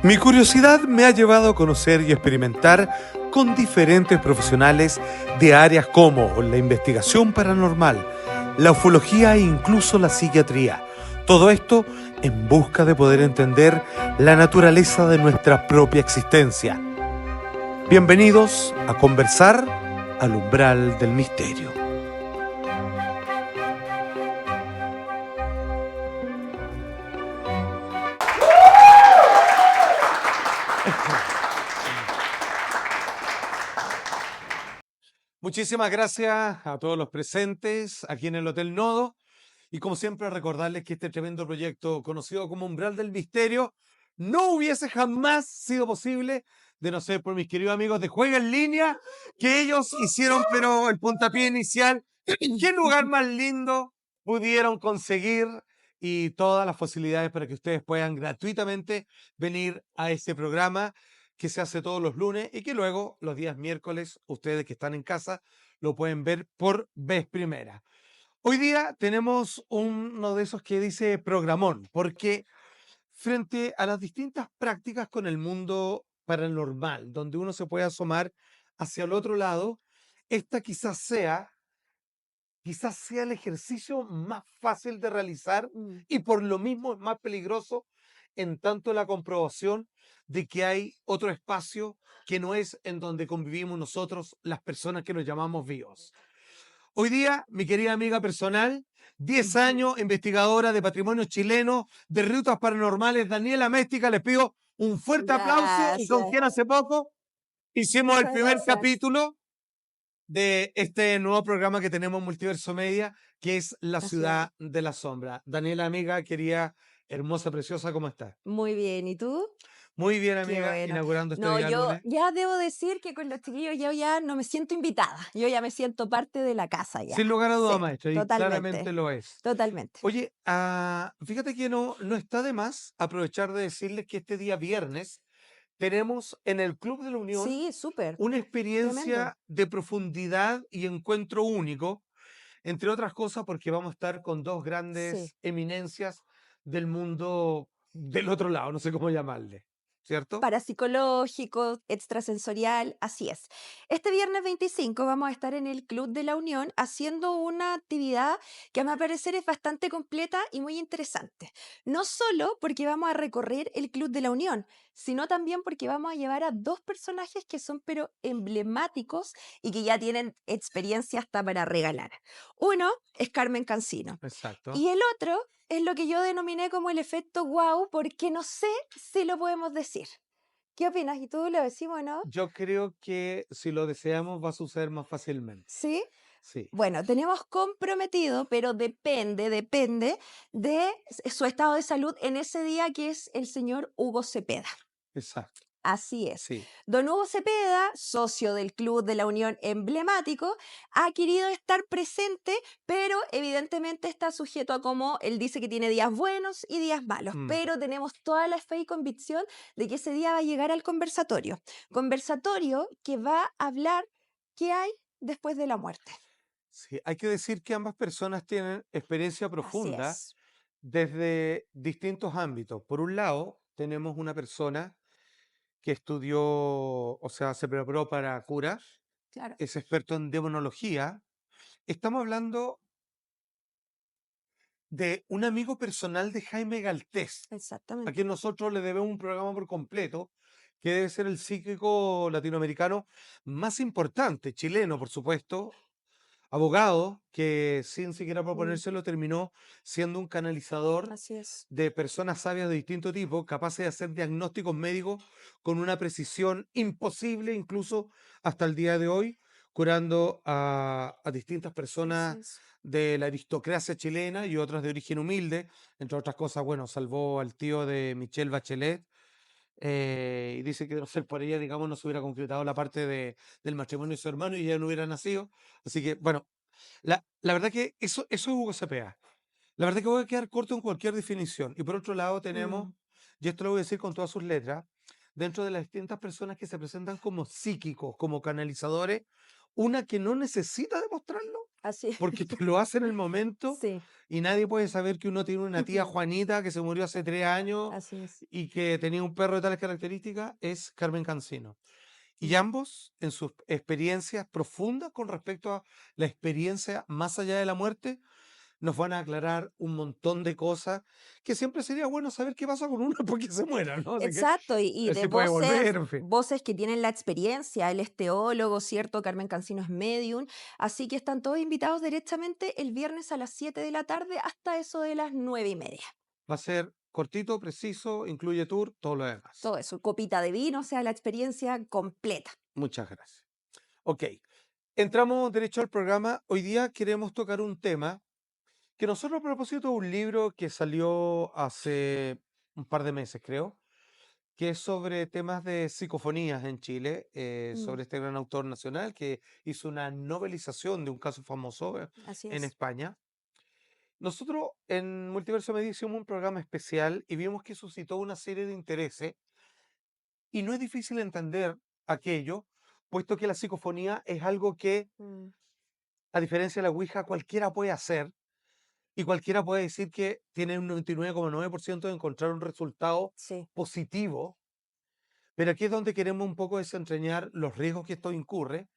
Mi curiosidad me ha llevado a conocer y experimentar con diferentes profesionales de áreas como la investigación paranormal, la ufología e incluso la psiquiatría. Todo esto en busca de poder entender la naturaleza de nuestra propia existencia. Bienvenidos a conversar al umbral del misterio. Muchísimas gracias a todos los presentes aquí en el Hotel Nodo. Y como siempre, recordarles que este tremendo proyecto, conocido como Umbral del Misterio, no hubiese jamás sido posible de no ser por mis queridos amigos de Juega en Línea, que ellos hicieron, pero el puntapié inicial. ¿Qué lugar más lindo pudieron conseguir? Y todas las facilidades para que ustedes puedan gratuitamente venir a este programa que se hace todos los lunes y que luego los días miércoles, ustedes que están en casa, lo pueden ver por vez primera. Hoy día tenemos uno de esos que dice programón, porque frente a las distintas prácticas con el mundo paranormal, donde uno se puede asomar hacia el otro lado, esta quizás sea el ejercicio más fácil de realizar y por lo mismo es más peligroso en tanto la comprobación de que hay otro espacio que no es en donde convivimos nosotros, las personas que nos llamamos vivos. Hoy día, mi querida amiga personal, 10 años, investigadora de patrimonio chileno, de rutas paranormales, Daniela Méstica, les pido un fuerte aplauso y con Gracias, quien hace poco hicimos el muchas primer gracias. capítulo de este nuevo programa que tenemos Multiverso Media, que es La Así es. Ciudad de la Sombra. Daniela, amiga, querida, hermosa, preciosa, ¿cómo estás? Muy bien, ¿y tú? Muy bien, Qué amiga, bueno. inaugurando este No, día yo lunes. ya debo decir que con los chiquillos yo ya no me siento invitada, yo ya me siento parte de la casa ya. Sin lugar a duda, Sí, maestro, y claramente totalmente, lo es. totalmente. Oye, fíjate que no está de más aprovechar de decirles que este día viernes tenemos en el Club de la Unión Sí, súper, una tremendo. experiencia de profundidad y encuentro único, entre otras cosas porque vamos a estar con dos Sí. grandes eminencias del mundo del otro lado, no sé cómo llamarle, ¿cierto? Parapsicológico, extrasensorial, así es. Este viernes 25 vamos a estar en el Club de la Unión haciendo una actividad que a mi parecer es bastante completa y muy interesante. No solo porque vamos a recorrer el Club de la Unión, sino también porque vamos a llevar a dos personajes que son pero emblemáticos y que ya tienen experiencia hasta para regalar. Uno es Carmen Cancino Exacto. y el otro es lo que yo denominé como el efecto wow, porque no sé si lo podemos decir. ¿Qué opinas? ¿Y tú lo decimos o no? Yo creo que si lo deseamos va a suceder más fácilmente. ¿Sí? Sí, Bueno, tenemos comprometido, pero depende de su estado de salud en ese día, que es el señor Hugo Cepeda. exacto. Así es. Sí, Don Hugo Cepeda, socio del Club de la Unión emblemático, ha querido estar presente, pero evidentemente está sujeto a cómo él dice que tiene días buenos y días malos. mm, Pero tenemos toda la fe y convicción de que ese día va a llegar al conversatorio. Conversatorio que va a hablar qué hay después de la muerte. sí. Hay que decir que ambas personas tienen experiencia Así profunda es. desde distintos ámbitos. Por un lado, tenemos una persona que estudió, o sea, se preparó para curar, Claro, es experto en demonología. Estamos hablando de un amigo personal de Jaime Galtés, a exactamente. quien nosotros le debemos un programa por completo, que debe ser el psíquico latinoamericano más importante, chileno, por supuesto, abogado, que sin siquiera Mm, proponérselo terminó siendo un canalizador así es. de personas sabias de distinto tipo, capaces de hacer diagnósticos médicos con una precisión imposible, incluso hasta el día de hoy, curando a distintas Así personas es. de la aristocracia chilena y otras de origen humilde. Entre otras cosas, bueno, salvó al tío de Michelle Bachelet. Y dice que de no ser por ella, digamos, no se hubiera concretado la parte del matrimonio de su hermano y ella no hubiera nacido. Así que, bueno, la verdad que eso es Hugo Cepeda. La verdad que voy a quedar corto en cualquier definición. Y por otro lado tenemos, Mm, y esto lo voy a decir con todas sus letras, dentro de las distintas personas que se presentan como psíquicos, como canalizadores, una que no necesita demostrarlo Así, porque te lo hace en el momento sí, y nadie puede saber que uno tiene una tía Juanita que se murió hace 3 años así es. y que tenía un perro de tales características, es Carmen Cancino. Y Mm. ambos, en sus experiencias profundas con respecto a la experiencia más allá de la muerte, nos van a aclarar un montón de cosas que siempre sería bueno saber qué pasa con uno después que se muera, ¿no? Así que, Exacto, y de si puede volver, voces, en fin. voces que tienen la experiencia, él es teólogo, ¿cierto? Carmen Cancino es medium, así que están todos invitados directamente el viernes a las 7 de la tarde hasta eso de las 9:30. Va a ser cortito, preciso, incluye tour, todo lo demás. Todo eso, copita de vino, o sea, la experiencia completa. Muchas gracias. Ok, entramos derecho al programa. Hoy día queremos tocar un tema que nosotros a propósito de un libro que salió hace un par de meses, creo, que es sobre temas de psicofonías en Chile, Mm, sobre este gran autor nacional que hizo una novelización de un caso famoso así en es. España. Nosotros en Multiverso Media hicimos un programa especial y vimos que suscitó una serie de intereses y no es difícil entender aquello, puesto que la psicofonía es algo que, Mm, a diferencia de la Ouija, cualquiera puede hacer y cualquiera puede decir que tiene un 99,9% de encontrar un resultado sí. positivo. Pero aquí es donde queremos un poco desentrañar los riesgos que esto incurre.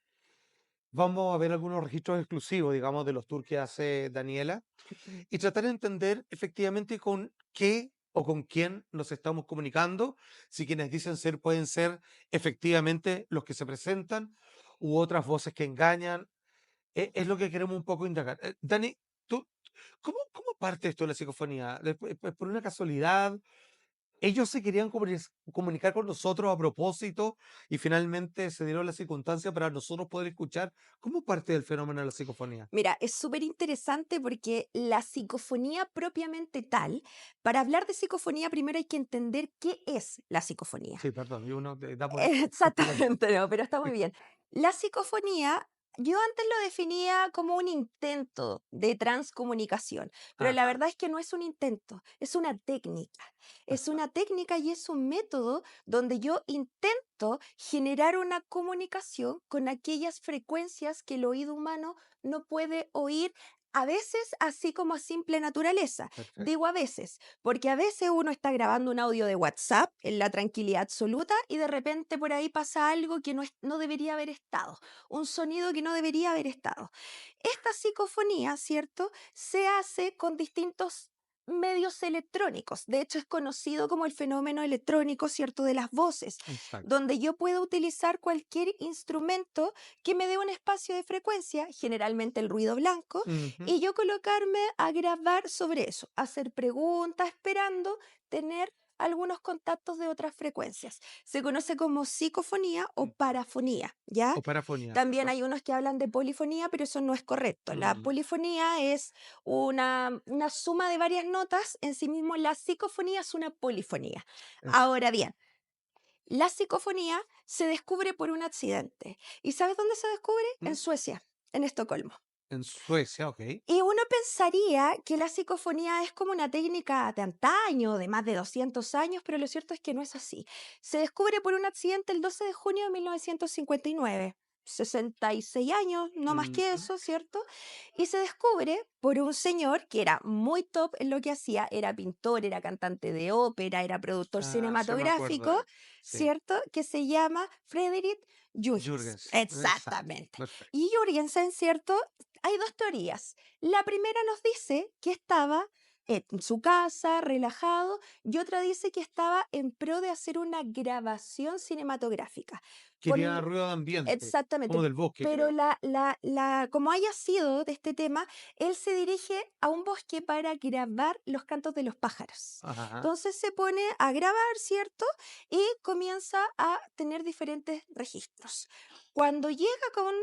Vamos a ver algunos registros exclusivos, digamos, de los tours que hace Daniela Mm. y tratar de entender efectivamente con qué o con quién nos estamos comunicando, si quienes dicen ser pueden ser efectivamente los que se presentan u otras voces que engañan. Es lo que queremos un poco indagar. Dani, ¿tú, cómo parte esto de la psicofonía? ¿Por una casualidad? Ellos se querían comunicar con nosotros a propósito y finalmente se dieron las circunstancias para nosotros poder escuchar. ¿Cómo parte del fenómeno de la psicofonía? Mira, es súper interesante porque la psicofonía propiamente tal, para hablar de psicofonía primero hay que entender qué es la psicofonía. Sí, perdón, y uno da por hecho. Exactamente, no, pero está muy bien. La psicofonía, yo antes lo definía como un intento de transcomunicación, pero la Ajá, verdad es que no es un intento, es una técnica. Es ajá, una técnica y es un método donde yo intento generar una comunicación con aquellas frecuencias que el oído humano no puede oír. A veces así como a simple naturaleza. perfecto. Digo a veces, porque a veces uno está grabando un audio de WhatsApp en la tranquilidad absoluta y de repente por ahí pasa algo que no debería haber estado, un sonido que no debería haber estado. Esta psicofonía, ¿cierto? Se hace con distintos medios electrónicos. De hecho, es conocido como el fenómeno electrónico, ¿cierto? De las voces, Exacto. donde yo puedo utilizar cualquier instrumento que me dé un espacio de frecuencia, generalmente el ruido blanco, Ujú, y yo colocarme a grabar sobre eso, hacer preguntas, esperando tener algunos contactos de otras frecuencias. Se conoce como psicofonía o parafonía, ¿ya? o parafonía, También ¿cierto? hay unos que hablan de polifonía, pero eso no es correcto. La Mm, polifonía es una suma de varias notas, en sí mismo la psicofonía es una polifonía. eso. Ahora bien, la psicofonía se descubre por un accidente. ¿Y sabes dónde se descubre? En Mm, Suecia, en Estocolmo. en Suecia, ok. Y uno pensaría que la psicofonía es como una técnica de antaño, de más de 200 años, pero lo cierto es que no es así. Se descubre por un accidente el 12 de junio de 1959. 66 años, no más que Ujú. eso, ¿cierto? Y se descubre por un señor que era muy top en lo que hacía, era pintor, era cantante de ópera, era productor Ah, sí me acuerdo cinematográfico, de él. Sí, ¿cierto? Que se llama Frederick Jürgens. Jürgens, exacto, Exactamente. perfecto. Y Jürgensen, ¿cierto? Hay dos teorías. La primera nos dice que estaba en su casa, relajado, y otra dice que estaba en pro de hacer una grabación cinematográfica. Por, Quería ruido de ambiente, como exactamente. del bosque, Pero creo. como haya sido de este tema, él se dirige a un bosque para grabar los cantos de los pájaros. Ajá. Entonces se pone a grabar, ¿cierto? Y comienza a tener diferentes registros. Cuando llega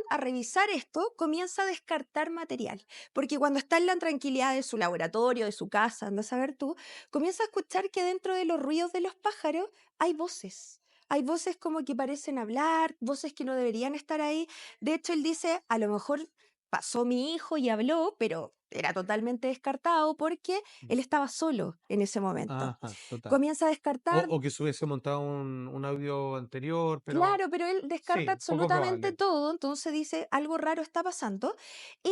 a revisar esto, comienza a descartar material, porque cuando está en la tranquilidad de su laboratorio, de su casa, anda a saber tú, comienza a escuchar que dentro de los ruidos de los pájaros hay voces. Hay voces como que parecen hablar, voces que no deberían estar ahí. De hecho, él dice, a lo mejor pasó mi hijo y habló, pero era totalmente descartado porque él estaba solo en ese momento. Ajá, total. Comienza a descartar. O que se hubiese montado un audio anterior, pero Claro, pero él descarta sí, poco absolutamente probable. todo, entonces dice, algo raro está pasando y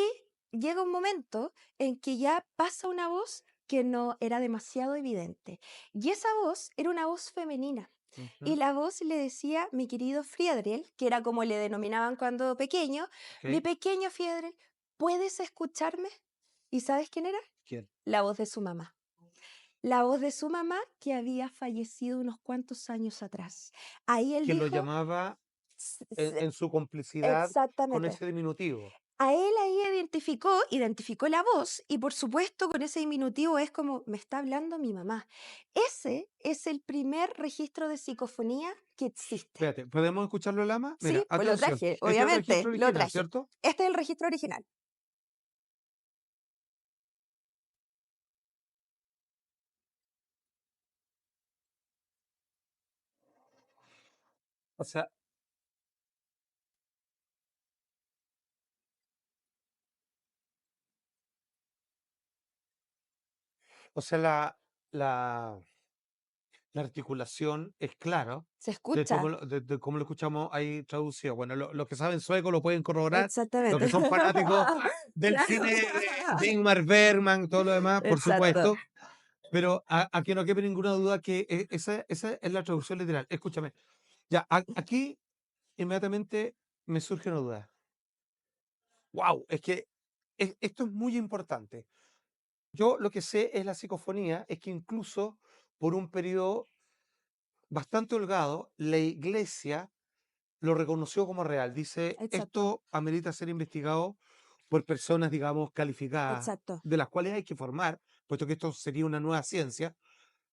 llega un momento en que ya pasa una voz que no era demasiado evidente. Y esa voz era una voz femenina. Y Ujú, la voz le decía, mi querido Friedrich, que era como le denominaban cuando pequeño, mi ok. pequeño Friedrich, ¿puedes escucharme? ¿Y sabes quién era? ¿Quién? La voz de su mamá. La voz de su mamá que había fallecido unos cuantos años atrás. Ahí él Que lo dijo, llamaba "S- en s- su complicidad con exactamente, ese diminutivo. a él ahí identificó la voz y por supuesto con ese diminutivo es como, me está hablando mi mamá. Ese es el primer registro de psicofonía que existe. Espérate, ¿podemos escucharlo, Lama? Mira, Sí, pues lo atención. traje, Este es el registro obviamente, lo original, traje. ¿cierto? Este es el registro original. O sea, o sea, la, la articulación es clara Se escucha. de cómo lo escuchamos ahí traducido. Bueno, los que saben sueco lo pueden corroborar, los Exactamente. que son fanáticos del Claro. cine de Ingmar Bergman, todo lo demás, por Exacto. supuesto. Pero a que no quede ninguna duda que esa es la traducción literal. Escúchame. Ya, aquí inmediatamente me surge una duda. Wow, es que esto es muy importante. Yo lo que sé es la psicofonía, es que incluso por un periodo bastante holgado, la iglesia lo reconoció como real. Dice, Exacto. esto amerita ser investigado por personas, digamos, calificadas, Exacto. de las cuales hay que formar, puesto que esto sería una nueva ciencia,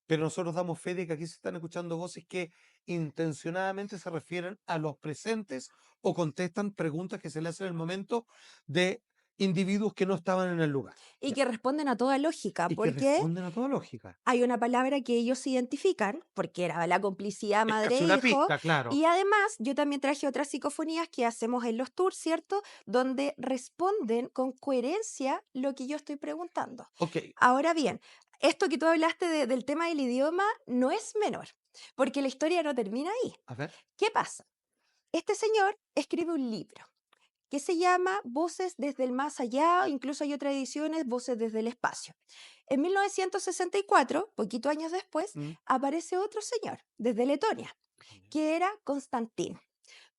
pero nosotros damos fe de que aquí se están escuchando voces que intencionadamente se refieren a los presentes o contestan preguntas que se le hacen en el momento de individuos que no estaban en el lugar. Y Ya. que responden a toda lógica, Y que porque responden a toda lógica. hay una palabra que ellos identifican, porque era la complicidad Es casi una madre-hijo, pista, claro. y además yo también traje otras psicofonías que hacemos en los tours, ¿cierto? Donde responden con coherencia lo que yo estoy preguntando. Ok, Ahora bien, esto que tú hablaste del tema del idioma no es menor, porque la historia no termina ahí. a ver. ¿Qué pasa? Este señor escribe un libro que se llama Voces desde el más allá, incluso hay otras ediciones, Voces desde el espacio. En 1964, poquito años después, Mm, aparece otro señor desde Letonia, ya, que era Constantín.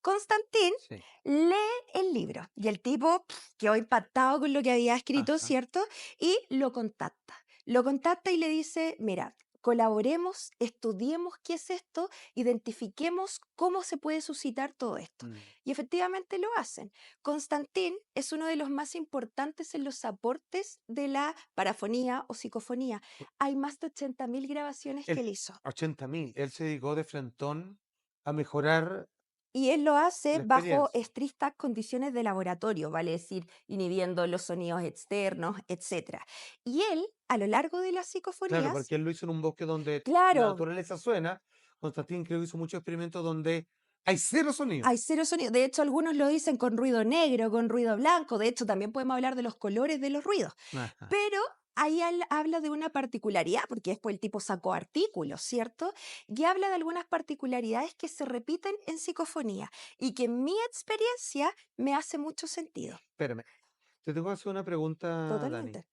Constantín sí. lee el libro y el tipo quedó impactado con lo que había escrito, Ajá. ¿cierto? Y lo contacta. Lo contacta y le dice, mira, colaboremos, estudiemos qué es esto, identifiquemos cómo se puede suscitar todo esto. Mm. Y efectivamente lo hacen. Constantín es uno de los más importantes en los aportes de la parafonía o psicofonía. Hay más de 80.000 grabaciones que Él, él hizo. 80.000. Él se dedicó de frentón a mejorar Y él lo hace la bajo experiencia. estrictas condiciones de laboratorio, vale decir, inhibiendo los sonidos externos, etcétera. Y él, a lo largo de las Claro, psicofonías, porque él lo hizo en un bosque donde la claro, naturaleza suena. Constantín creo que hizo muchos experimentos donde hay cero sonido. hay cero sonido. De hecho, algunos lo dicen con ruido negro, con ruido blanco. De hecho, también podemos hablar de los colores de los ruidos. Ajá. Pero ahí habla de una particularidad, porque después el tipo sacó artículos, ¿cierto? Y habla de algunas particularidades que se repiten en psicofonía y que en mi experiencia me hace mucho sentido. Espérame, te tengo que hacer una pregunta, Dani. Totalmente.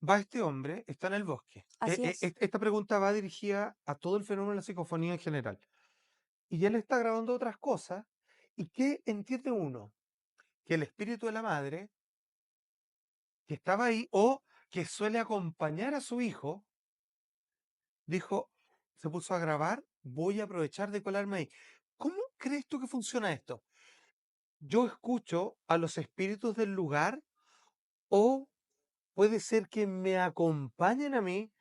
Va este hombre, está en el bosque. Así es. Esta pregunta va dirigida a todo el fenómeno de la psicofonía en general. Y él está grabando otras cosas. ¿Y qué entiende uno? Que el espíritu de la madre, que estaba ahí, o que suele acompañar a su hijo, dijo, se puso a grabar, voy a aprovechar de colarme ahí. ¿Cómo crees tú que funciona esto? ¿Yo escucho a los espíritus del lugar o puede ser que me acompañen a mí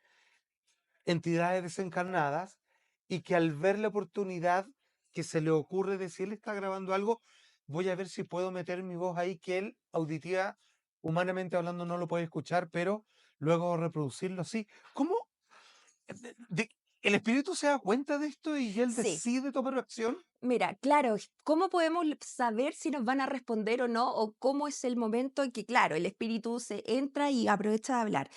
entidades desencarnadas y que al ver la oportunidad que se le ocurre de si él está grabando algo, voy a ver si puedo meter mi voz ahí que él auditiva, humanamente hablando, no lo puede escuchar, pero luego reproducirlo así? ¿Cómo el espíritu se da cuenta de esto y él Sí. decide tomar acción? Mira, claro, ¿cómo podemos saber si nos van a responder o no? O cómo es el momento en que, claro, el espíritu se entra y aprovecha de hablar.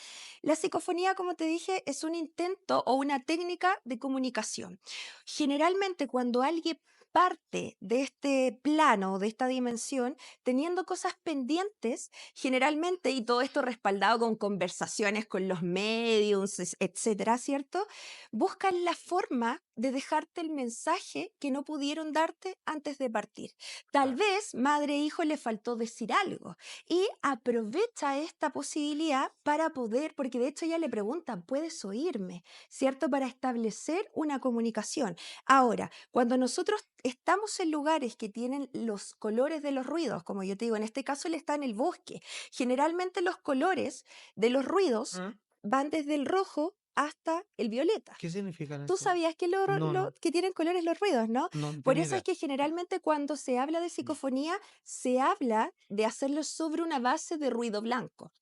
La psicofonía, como te dije, es un intento o una técnica de comunicación. Generalmente, cuando alguien parte de este plano, de esta dimensión, teniendo cosas pendientes, generalmente, y todo esto respaldado con conversaciones con los mediums, etcétera, ¿cierto? Buscan la forma de dejarte el mensaje que no pudieron darte antes de partir. Tal Claro. vez madre e hijo le faltó decir algo y aprovecha esta posibilidad para poder, porque de hecho ella le pregunta, ¿puedes oírme? ¿Cierto? Para establecer una comunicación. Ahora, cuando nosotros estamos en lugares que tienen los colores de los ruidos, como yo te digo, en este caso él está en el bosque, generalmente los colores de los ruidos ¿Mm? van desde el rojo hasta el violeta. ¿Qué significan Tú eso? sabías que, No, no, que tienen colores los ruidos, ¿no? no Por tenía eso es idea. que generalmente cuando se habla de psicofonía, se habla de hacerlo sobre una base de ruido blanco.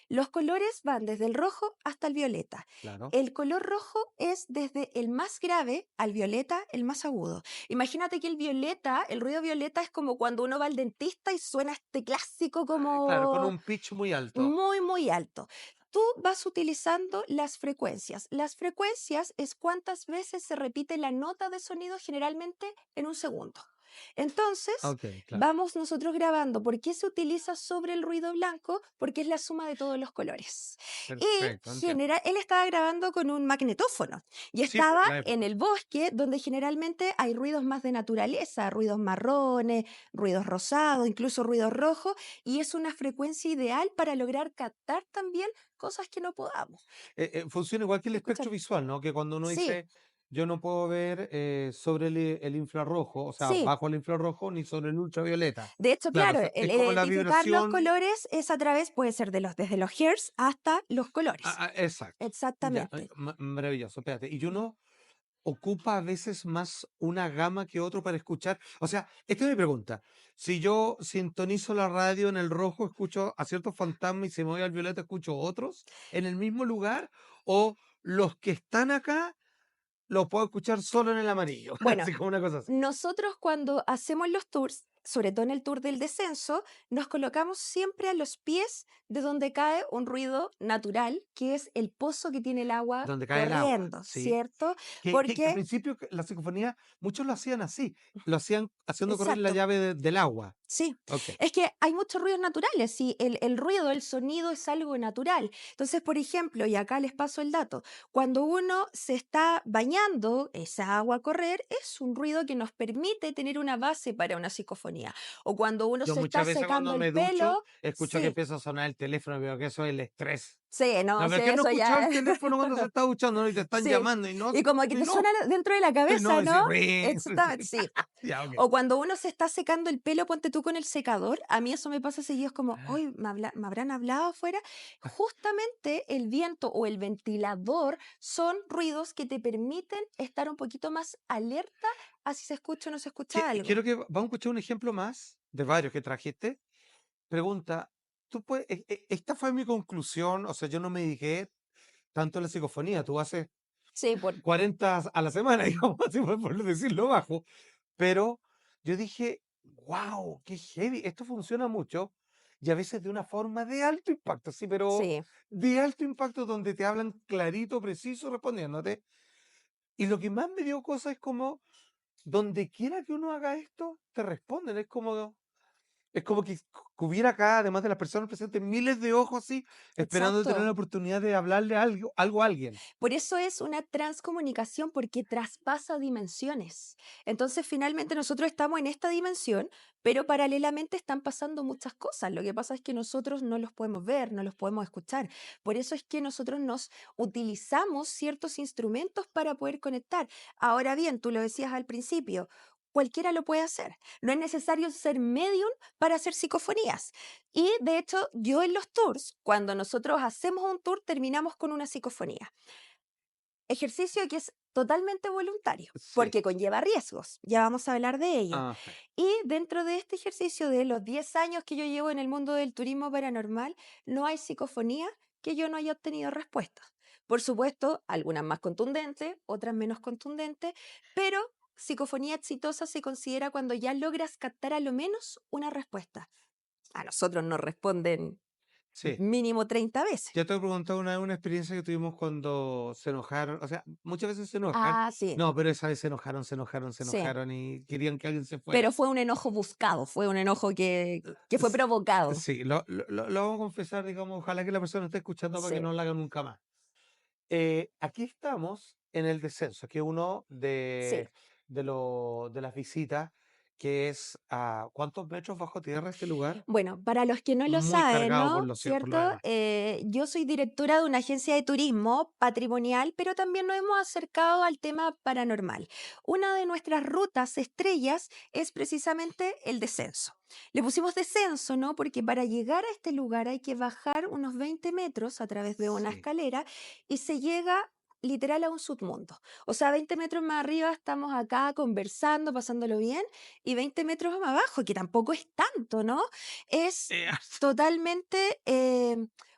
Los colores van desde el rojo hasta el violeta. Claro. El color rojo es desde el más grave al violeta, el más agudo. Imagínate que el violeta, el ruido violeta es como cuando uno va al dentista y suena este clásico Claro, con como un pitch muy alto. muy, muy alto. Tú vas utilizando las frecuencias. Las frecuencias es cuántas veces se repite la nota de sonido generalmente en un segundo. Entonces, Ok, claro. vamos nosotros grabando. ¿Por qué se utiliza sobre el ruido blanco? Porque es la suma de todos los colores. Y Perfecto, entiendo. él estaba grabando con un magnetófono y Sí, pues, estaba en la en época. el bosque donde generalmente hay ruidos más de naturaleza, ruidos marrones, ruidos rosados, incluso ruidos rojos, y es una frecuencia ideal para lograr captar también cosas que no podamos Funciona igual que el escuchar. espectro visual, ¿no? Que cuando uno Sí, dice, yo no puedo ver sobre el infrarrojo, o sea, sí. bajo el infrarrojo, ni sobre el ultravioleta. De hecho, Claro, o claro, sea, es el como la identificar los vibración. colores es a través, puede ser desde los hertz hasta los colores. Exacto. Ya, Exactamente. maravilloso. Espérate. Y uno ocupa a veces más una gama que otro para escuchar. O sea, esta es mi pregunta. Si yo sintonizo la radio en el rojo, escucho a ciertos fantasmas y si me voy al violeta, escucho otros en el mismo lugar, o los que están acá los puedo escuchar solo en el amarillo. Bueno, Así como una cosa así. nosotros cuando hacemos los tours, sobre todo en el tour del descenso, nos colocamos siempre a los pies de donde cae un ruido natural, que es el pozo que tiene el agua Donde cae el agua, corriendo, ¿sí? ¿cierto? Que al Porque, principio la psicofonía, muchos lo hacían así, lo hacían haciendo correr la exacto. llave del agua. Sí, Ok. es que hay muchos ruidos naturales, sí, el ruido, el sonido es algo natural. Entonces, por ejemplo, y acá les paso el dato, cuando uno se está bañando, esa agua a correr es un ruido que nos permite tener una base para una psicofonía. O cuando uno Yo se está muchas veces secando cuando el me ducho, pelo, escucho que sí, empieza a sonar el teléfono y veo que eso es el estrés. sí, No, no pero sé, ¿qué no eso escuchado ya. el teléfono cuando se está duchando, ¿no? Y te están Sí, llamando y como que y te suena no, dentro de la y no, cabeza, ese ¿no? ring, sí. Exactamente, sí. Ya, ok. O cuando uno se está secando el pelo, ponte tú con el secador, a mí eso me pasa seguido, es como, Ah, hoy me habrán hablado afuera. Justamente el viento o el ventilador son ruidos que te permiten estar un poquito más alerta a si se escucha o no se escucha algo. Quiero que vamos a escuchar un ejemplo más de varios que trajiste. Pregunta, tú puedes, esta fue mi conclusión, o sea, yo no me dediqué tanto a la psicofonía, tú haces Sí, por, 40 a la semana, digamos, así por decirlo bajo, pero yo dije, wow, qué heavy, esto funciona mucho y a veces de una forma de alto impacto, sí, pero sí, de alto impacto donde te hablan clarito, preciso, respondiéndote. Y lo que más me dio cosa es como, donde quiera que uno haga esto, te responden, es como que hubiera acá, además de las personas presentes, miles de ojos así, esperando tener la exacto. oportunidad de hablarle algo a alguien. Por eso es una transcomunicación, porque traspasa dimensiones. Entonces, finalmente nosotros estamos en esta dimensión, pero paralelamente están pasando muchas cosas. Lo que pasa es que nosotros no los podemos ver, no los podemos escuchar. Por eso es que nosotros nos utilizamos ciertos instrumentos para poder conectar. Ahora bien, tú lo decías al principio. Cualquiera lo puede hacer. No es necesario ser medium para hacer psicofonías. Y de hecho, yo en los tours, cuando nosotros hacemos un tour, terminamos con una psicofonía. Ejercicio que es totalmente voluntario, Sí. porque conlleva riesgos. Ya vamos a hablar de ello. Ah, sí. Y dentro de este ejercicio de los 10 años que yo llevo en el mundo del turismo paranormal, no hay psicofonía que yo no haya obtenido respuestas. Por supuesto, algunas más contundentes, otras menos contundentes, pero psicofonía exitosa se considera cuando ya logras captar a lo menos una respuesta. A nosotros nos responden Sí. mínimo 30 veces. Ya te he preguntado una experiencia que tuvimos cuando se enojaron. O sea, muchas veces se enojan. Ah, sí, No, pero esa vez se sí. enojaron y querían que alguien se fuera. Pero fue un enojo buscado, fue un enojo que fue S- provocado. Sí, lo vamos a confesar, digamos, ojalá que la persona esté escuchando para que Sí, no lo haga nunca más. Aquí estamos en el descenso, que es uno sí. de las visitas, que es a ¿cuántos metros bajo tierra este lugar? Bueno, para los que no lo Muy saben, cargado ¿no? por lo ¿Cierto? demás. Yo soy directora de una agencia de turismo patrimonial, pero también nos hemos acercado al tema paranormal. Una de nuestras rutas estrellas es precisamente el descenso. Le pusimos descenso, ¿no? Porque para llegar a este lugar hay que bajar unos 20 metros a través de una Sí. escalera y se llega literal a un submundo. O sea, 20 metros más arriba estamos acá conversando, pasándolo bien, y 20 metros más abajo, que tampoco es tanto, ¿no? Es Eh, totalmente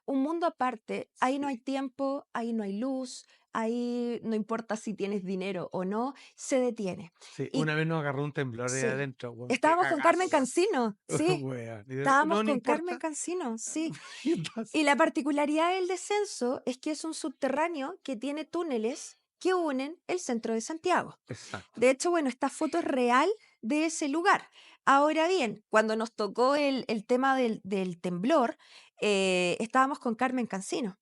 un mundo aparte. Ahí no hay sí. tiempo, ahí no hay luz, ahí no importa si tienes dinero o no, se detiene. Sí, Y una vez nos agarró un temblor ahí sí, adentro, weón. Qué estábamos con Carmen cagazo, weón. Cancino, sí, Weón. estábamos No, no con Carmen importa. Cancino, sí. ¿Qué pasa? Y la particularidad del descenso es que es un subterráneo que tiene túneles que unen el centro de Santiago. Exacto. De hecho, bueno, esta foto es real de ese lugar. Ahora bien, cuando nos tocó el tema del temblor, estábamos con Carmen Cancino.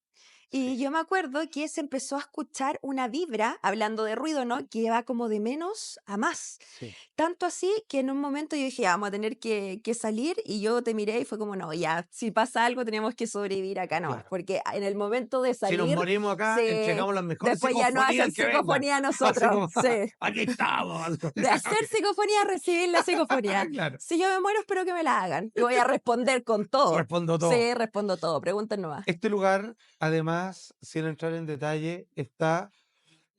Sí, Y yo me acuerdo que se empezó a escuchar una vibra, hablando de ruido, ¿no? Que va como de menos a más. sí, Tanto así que en un momento yo dije, "Ya, vamos a tener que salir", y yo te miré y fue como, no, ya, si pasa algo tenemos que sobrevivir acá nomás, claro. porque en el momento de Si nos salir, morimos acá, se... entregamos las mejores después ya no psicofonías hacen que vengan. psicofonía a Así nosotros, como, sí. aquí estamos. De hacer psicofonía a recibir la psicofonía. Claro. Si yo me muero, espero que me la hagan. Y voy a responder con todo. Respondo todo. Sí, respondo todo. Pregunten nomás. Este lugar, además, sin entrar en detalle, está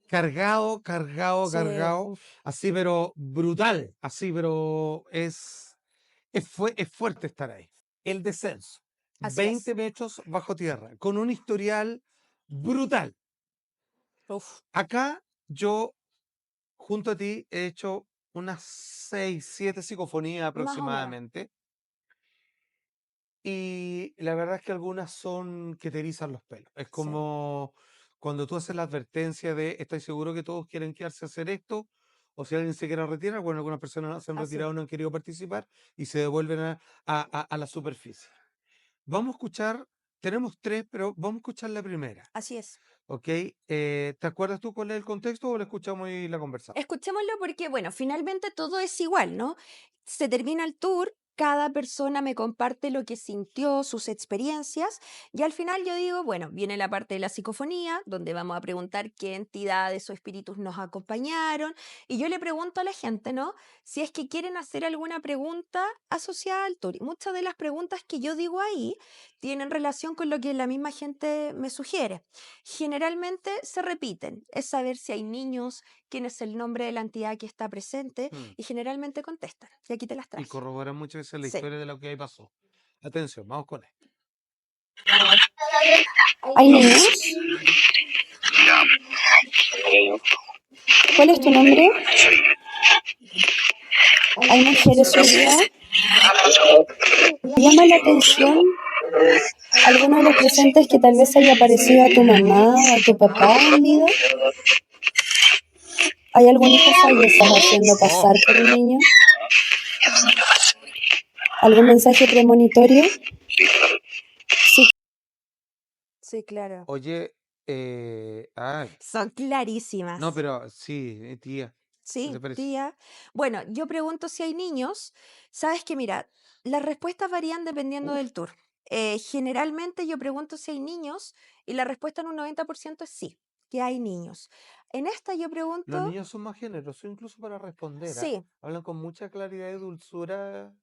cargado, cargado, Sí, cargado, uf, así pero brutal, así pero es fuerte estar ahí. El descenso, así 20 es. metros bajo tierra, con un historial brutal. Uf, Acá yo, junto a ti, he hecho unas 6, 7 psicofonías más o menos. aproximadamente. Y la verdad es que algunas son que te erizan los pelos. Es Sí, como cuando tú haces la advertencia de estoy seguro que todos quieren quedarse a hacer esto, o si alguien se quiere retirar, bueno, algunas personas se han así es. retirado, no han querido participar y se devuelven a la superficie. Vamos a escuchar, tenemos tres, pero vamos a escuchar la primera, Así es. ¿ok? ¿Te acuerdas tú cuál es el contexto o la escuchamos y la conversamos? Escuchémoslo porque, bueno, finalmente todo es igual, ¿no? Se termina el tour, cada persona me comparte lo que sintió, sus experiencias, y al final yo digo, bueno, viene la parte de la psicofonía, donde vamos a preguntar qué entidades o espíritus nos acompañaron, y yo le pregunto a la gente, ¿no? Si es que quieren hacer alguna pregunta asociada al tour. Y muchas de las preguntas que yo digo ahí tienen relación con lo que la misma gente me sugiere. Generalmente se repiten, es saber si hay niños, quién es el nombre de la entidad que está presente Mm. y generalmente contestan. Y aquí te las Y traje. corroboran muchas veces la Sí. historia de lo que ahí pasó. Atención, vamos con esto. ¿Hay niños? ¿Cuál es tu nombre? ¿Hay mujeres hoy día? ¿Te llama la atención alguno de los presentes que tal vez haya parecido a tu mamá o a tu papá en vida? ¿Hay algún hijo fallecido haciendo Oh, pasar por un niño? ¿Algún mensaje premonitorio? Sí. Sí, claro. oye, ay, Son no, clarísimas. pero sí, tía, ¿qué te Sí, parece? tía. Bueno, yo pregunto si hay niños. Sabes que, mira, las respuestas varían dependiendo Uf, del tour. Generalmente yo pregunto si hay niños y la respuesta en un 90% es sí, que hay niños. En esta yo los pregunto, niños son más generosos incluso para responder, ¿ah? sí. Hablan con mucha claridad y dulzura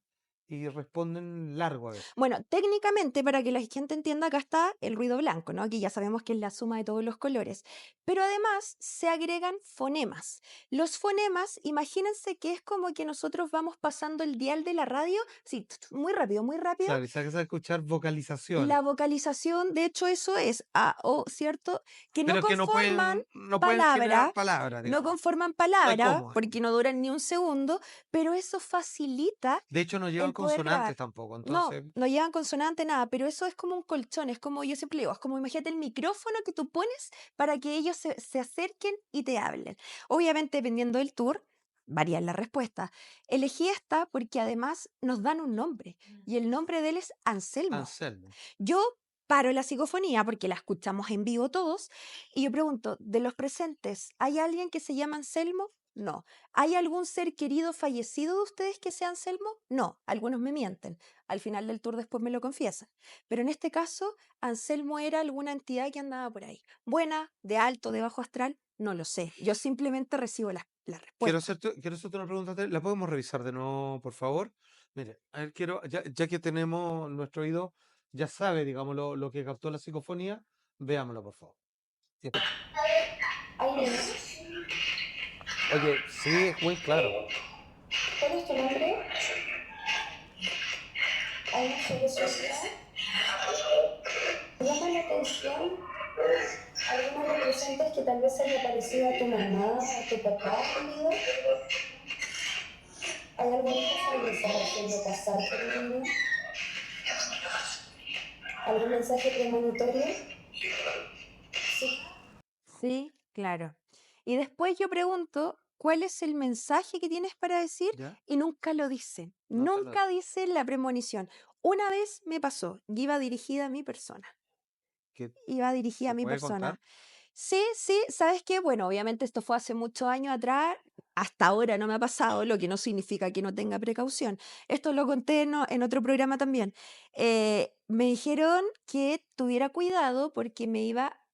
y responden largo a veces. Bueno, técnicamente, para que la gente entienda, acá está el ruido blanco, ¿no? Aquí ya sabemos que es la suma de todos los colores. Pero además se agregan fonemas. Los fonemas, imagínense que es como que nosotros vamos pasando el dial de la radio, sí, muy rápido, muy rápido. Claro, y sabes a escuchar vocalizaciones, La vocalización, de hecho, eso es A, O, ¿cierto? Que no pero que conforman no pueden generar palabra, palabras, no digamos. conforman No hay palabra, cómo. porque no duran ni un segundo, pero eso facilita De hecho, no llevan el poder consonantes grabar. tampoco, No, entonces, no llevan consonante, nada, pero eso es como un colchón, es como, yo siempre digo, es como imagínate el micrófono que tú pones para que ellos se acerquen y te hablen. Obviamente, dependiendo del tour, varían las respuestas. Elegí esta porque además nos dan un nombre, y el nombre de él es Anselmo. Anselmo. Yo paro la psicofonía porque la escuchamos en vivo todos y yo pregunto, de los presentes, ¿hay alguien que se llama Anselmo? No. ¿Hay algún ser querido fallecido de ustedes que sea Anselmo? No. Algunos me mienten. Al final del tour después me lo confiesan. Pero en este caso, Anselmo era alguna entidad que andaba por ahí. Buena, de alto, de bajo astral, no lo sé. Yo simplemente recibo la respuesta. Quiero hacerte una pregunta, ¿la podemos revisar de nuevo, por favor? Mire, a ver, ya que tenemos nuestro oído, ya sabe, digamos, lo que captó la psicofonía, veámoslo, por favor. Y escucha. Oye, sí, es muy claro. ¿Cuál es tu nombre? Hay una solución. Llama la atención algunos de los presentes que tal vez haya parecido a tu mamá, a tu papá, amigo. ¿Hay alguna cosa que estás haciendo pasar por un niño? ¿Algún mensaje premonitorio? Sí. Sí, claro. Y después yo pregunto, ¿cuál es el mensaje que tienes para decir? ¿Ya? Y nunca lo dicen. No te lo... Nunca dicen la premonición. Una vez me pasó, y iba dirigida a mi persona. ¿Que Iba dirigida a se mi puede contar? persona. Sí, sí, ¿sabes qué? Bueno, obviamente esto fue hace muchos años atrás. Hasta ahora no me ha pasado, lo que no significa que no tenga precaución. Esto lo conté en otro programa también. Me dijeron que tuviera cuidado porque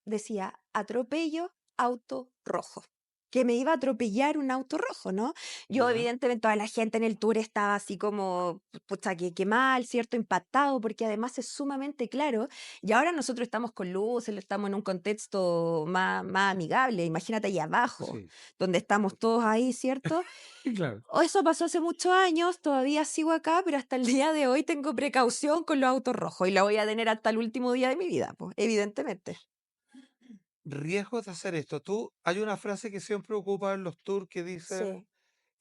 decía, atropello, auto rojo. Que me iba a atropellar un auto rojo, ¿no? Yo, ¿Ya? evidentemente, toda la gente en el tour estaba así como, pucha, que mal, ¿cierto? Impactado, porque además es sumamente claro y ahora nosotros estamos con luces, estamos en un contexto más amigable. Imagínate ahí abajo, Sí, donde estamos todos ahí, ¿cierto? claro. Eso pasó hace muchos años, todavía sigo acá, pero hasta el día de hoy tengo precaución con los autos rojos y la voy a tener hasta el último día de mi vida, pues, evidentemente. Riesgos de hacer esto. Hay una frase que siempre ocupa en los tours que dicen Sí.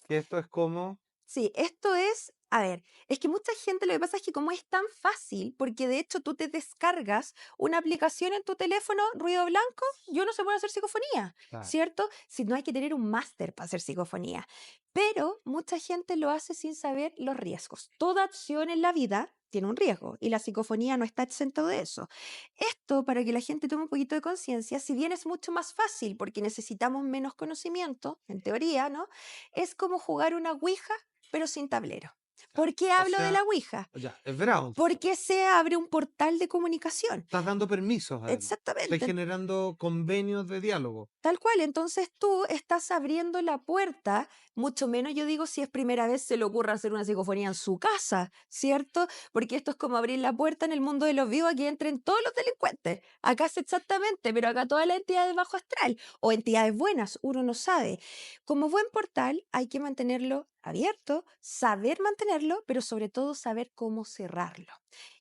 que esto es como... Sí, esto es, a ver, es que mucha gente lo que pasa es que como es tan fácil, porque de hecho tú te descargas una aplicación en tu teléfono, ruido blanco, yo no se puede hacer psicofonía, Claro. ¿cierto? Si no hay que tener un máster para hacer psicofonía. Pero mucha gente lo hace sin saber los riesgos. Toda acción en la vida tiene un riesgo y la psicofonía no está exento de eso. Esto, para que la gente tome un poquito de conciencia, si bien es mucho más fácil porque necesitamos menos conocimiento, en teoría, ¿no? Es como jugar una ouija pero sin tablero. ¿Por qué O hablo de sea, la Ouija? ya, es bravo entonces. Porque se abre un portal de comunicación. Estás dando permisos además. Estás Exactamente. generando convenios de diálogo. Tal cual, entonces tú estás abriendo la puerta, mucho menos yo digo si es primera vez se le ocurre hacer una psicofonía en su casa, ¿cierto? Porque esto es como abrir la puerta en el mundo de los vivos a que entren todos los delincuentes. Acá es exactamente, pero acá todas las entidades bajo astral o entidades buenas, uno no sabe. Como buen portal hay que mantenerlo abierto, saber mantenerlo, pero sobre todo saber cómo cerrarlo.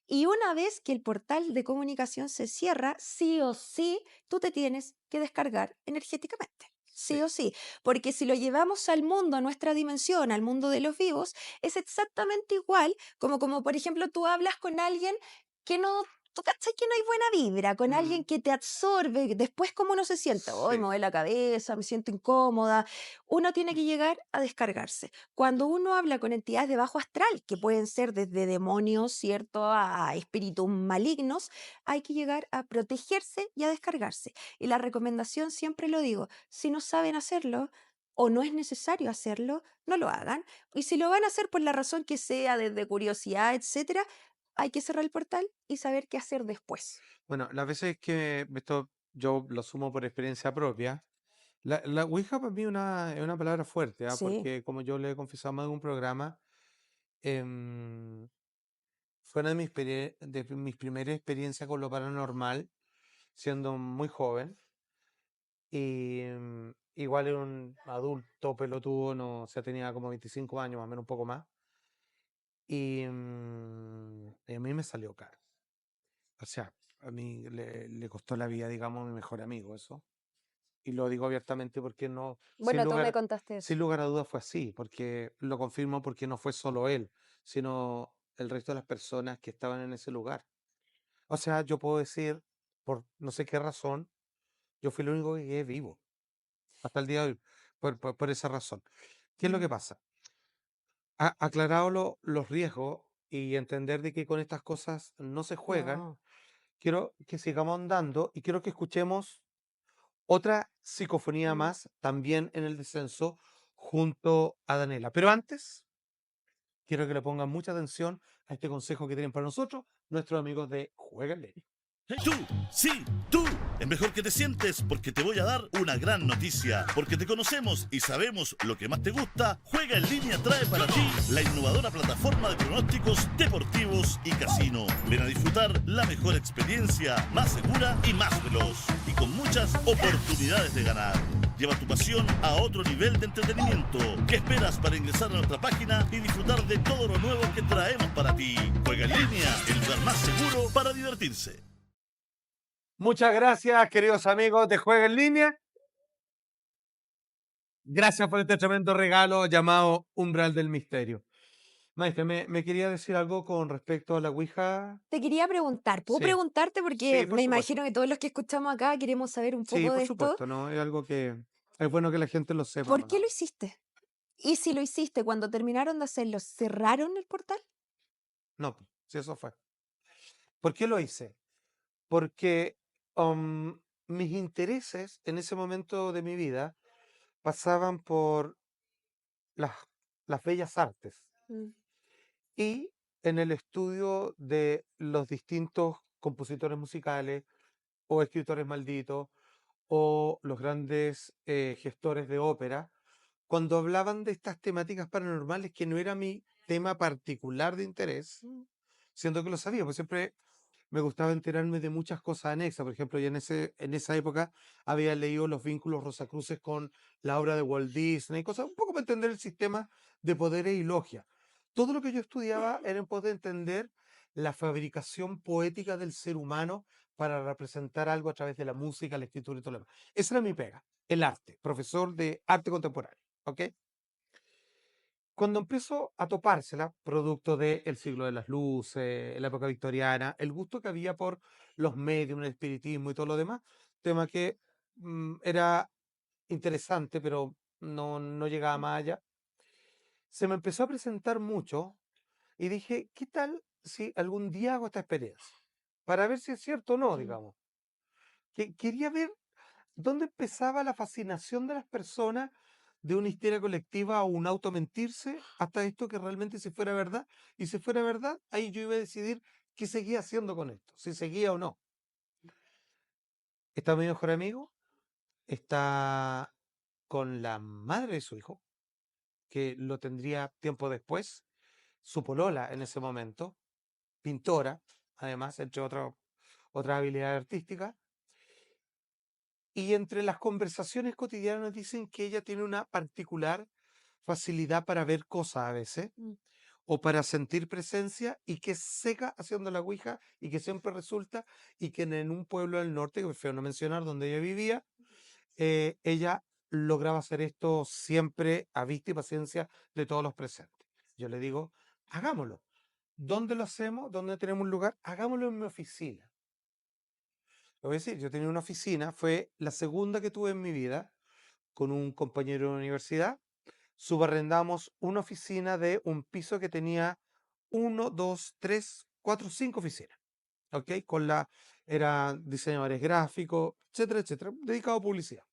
Y una vez que el portal de comunicación se cierra, sí o sí, tú te tienes que descargar energéticamente. Sí Sí. o sí, porque si lo llevamos al mundo, a nuestra dimensión, al mundo de los vivos, es exactamente igual como por ejemplo, tú hablas con alguien que no, tú cachai que no hay buena vibra, con alguien Mm, que te absorbe, después cómo uno se siente, hoy me sí. duele la cabeza, me siento incómoda, uno tiene que llegar a descargarse. Cuando uno habla con entidades de bajo astral, que pueden ser desde demonios, ¿cierto?, a espíritus malignos, hay que llegar a protegerse y a descargarse. Y la recomendación, siempre lo digo, si no saben hacerlo o no es necesario hacerlo, no lo hagan. Y si lo van a hacer por la razón que sea, desde curiosidad, etcétera, hay que cerrar el portal y saber qué hacer después. Bueno, las veces que esto yo lo sumo por experiencia propia, la Ouija para mí es una palabra fuerte, ¿ah? Sí, Porque como yo le he confesado más en un programa, em, fue una de mis primeras experiencias con lo paranormal, siendo muy joven. Y igual era un adulto pelotudo, no, o sea, tenía como 25 años, más o menos un poco más. Y a mí me salió caro. O sea, a mí le costó la vida, digamos, a mi mejor amigo eso. Y lo digo abiertamente porque no, bueno, tú me contaste eso. sin lugar a dudas fue así, porque lo confirmo porque no fue solo él, sino el resto de las personas que estaban en ese lugar. O sea, yo puedo decir, por no sé qué razón, yo fui el único que quedé vivo hasta el día de hoy, por esa razón. ¿Qué es lo que Mm, pasa? Aclarado los riesgos y entender de que con estas cosas no se juegan, no. quiero que sigamos andando y quiero que escuchemos otra psicofonía Mm. más, también en el descenso, junto a Daniela. Pero antes, quiero que le pongan mucha atención a este consejo que tienen para nosotros nuestros amigos de Juega en Línea. Hey, tú, sí, tú. Es mejor que te sientes porque te voy a dar una gran noticia. Porque te conocemos y sabemos lo que más te gusta. Juega en Línea trae para ti la innovadora plataforma de pronósticos deportivos y casino. Ven a disfrutar la mejor experiencia, más segura y más veloz. Y con muchas oportunidades de ganar. Lleva tu pasión a otro nivel de entretenimiento. ¿Qué esperas para ingresar a nuestra página y disfrutar de todo lo nuevo que traemos para ti? Juega en Línea, el lugar más seguro para divertirse. Muchas gracias, queridos amigos de Juega en Línea. Gracias por este tremendo regalo llamado Umbral del Misterio. Maestra, ¿me quería decir algo con respecto a la Ouija? Te quería preguntar, ¿puedo Sí, preguntarte? sí, Porque por me supuesto. imagino que todos los que escuchamos acá queremos saber un Sí, poco por de esto. supuesto, ¿no? Es algo que es bueno que la gente lo sepa, ¿Por ¿no? qué lo hiciste? Y si lo hiciste, cuando terminaron de hacerlo, ¿cerraron el portal? No, si eso fue. ¿Por qué lo hice? Porque mis intereses en ese momento de mi vida pasaban por las, las bellas artes Mm, y en el estudio de los distintos compositores musicales o escritores malditos o los grandes gestores de ópera, cuando hablaban de estas temáticas paranormales que no era mi tema particular de interés, mm, siendo que lo sabía, pues siempre me gustaba enterarme de muchas cosas anexas. Por ejemplo, ya en esa época había leído los vínculos Rosacruces con la obra de Walt Disney, cosas un poco para entender el sistema de poderes y logia. Todo lo que yo estudiaba era en pos de entender la fabricación poética del ser humano para representar algo a través de la música, la escritura y todo lo demás. Esa era mi pega, el arte, profesor de arte contemporáneo. ¿Ok? Cuando empiezo a topársela, producto del siglo de las luces, la época victoriana, el gusto que había por los medios, el espiritismo y todo lo demás, tema que era interesante, pero no llegaba más allá, se me empezó a presentar mucho y dije, ¿qué tal si algún día hago esta experiencia? Para ver si es cierto o no, mm. digamos. Quería ver dónde empezaba la fascinación de las personas de una histeria colectiva o un automentirse hasta esto que realmente si fuera verdad. Y si fuera verdad, ahí yo iba a decidir qué seguía haciendo con esto, si seguía o no. Está mi mejor amigo, está con la madre de su hijo, que lo tendría tiempo después, su polola en ese momento, pintora, además, entre otras habilidades artísticas. Y entre las conversaciones cotidianas dicen que ella tiene una particular facilidad para ver cosas a veces Mm. o para sentir presencia y que es seca haciendo la ouija y que siempre resulta y que en un pueblo del norte, que prefiero no mencionar donde ella vivía, ella lograba hacer esto siempre a vista y paciencia de todos los presentes. Yo le digo, hagámoslo. ¿Dónde lo hacemos? ¿Dónde tenemos un lugar? Hagámoslo en mi oficina. Lo voy a decir, yo tenía una oficina, fue la segunda que tuve en mi vida con un compañero de universidad. Subarrendamos una oficina de un piso que tenía uno, dos, tres, cuatro, cinco oficinas. ¿Ok? Eran diseñadores gráficos, etcétera, etcétera, dedicado a publicidad.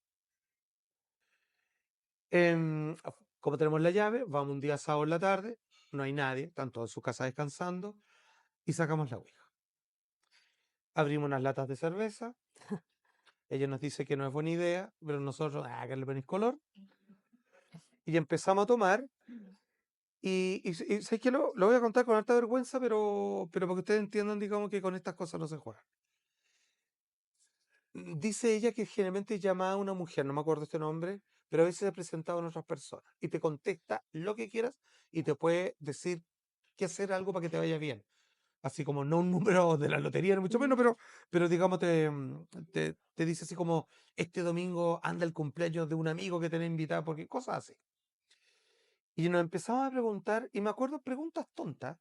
Como tenemos la llave, vamos un día sábado en la tarde, no hay nadie, están todos en su casa descansando y sacamos la ouija. Abrimos unas latas de cerveza, ella nos dice que no es buena idea, pero nosotros, que le ponéis color, y empezamos a tomar. Y sé que lo voy a contar con harta vergüenza, pero para que ustedes entiendan, digamos que con estas cosas no se juega. Dice ella que generalmente llama a una mujer, no me acuerdo este nombre, pero a veces se ha presentado en otras personas y te contesta lo que quieras y te puede decir que hacer algo para que te vaya bien. Así como no un número de la lotería, ni mucho menos, Ujú. pero digamos, te dice así como este domingo anda el cumpleaños de un amigo que te ha invitado, porque cosas así. Y nos empezamos a preguntar, y me acuerdo preguntas tontas.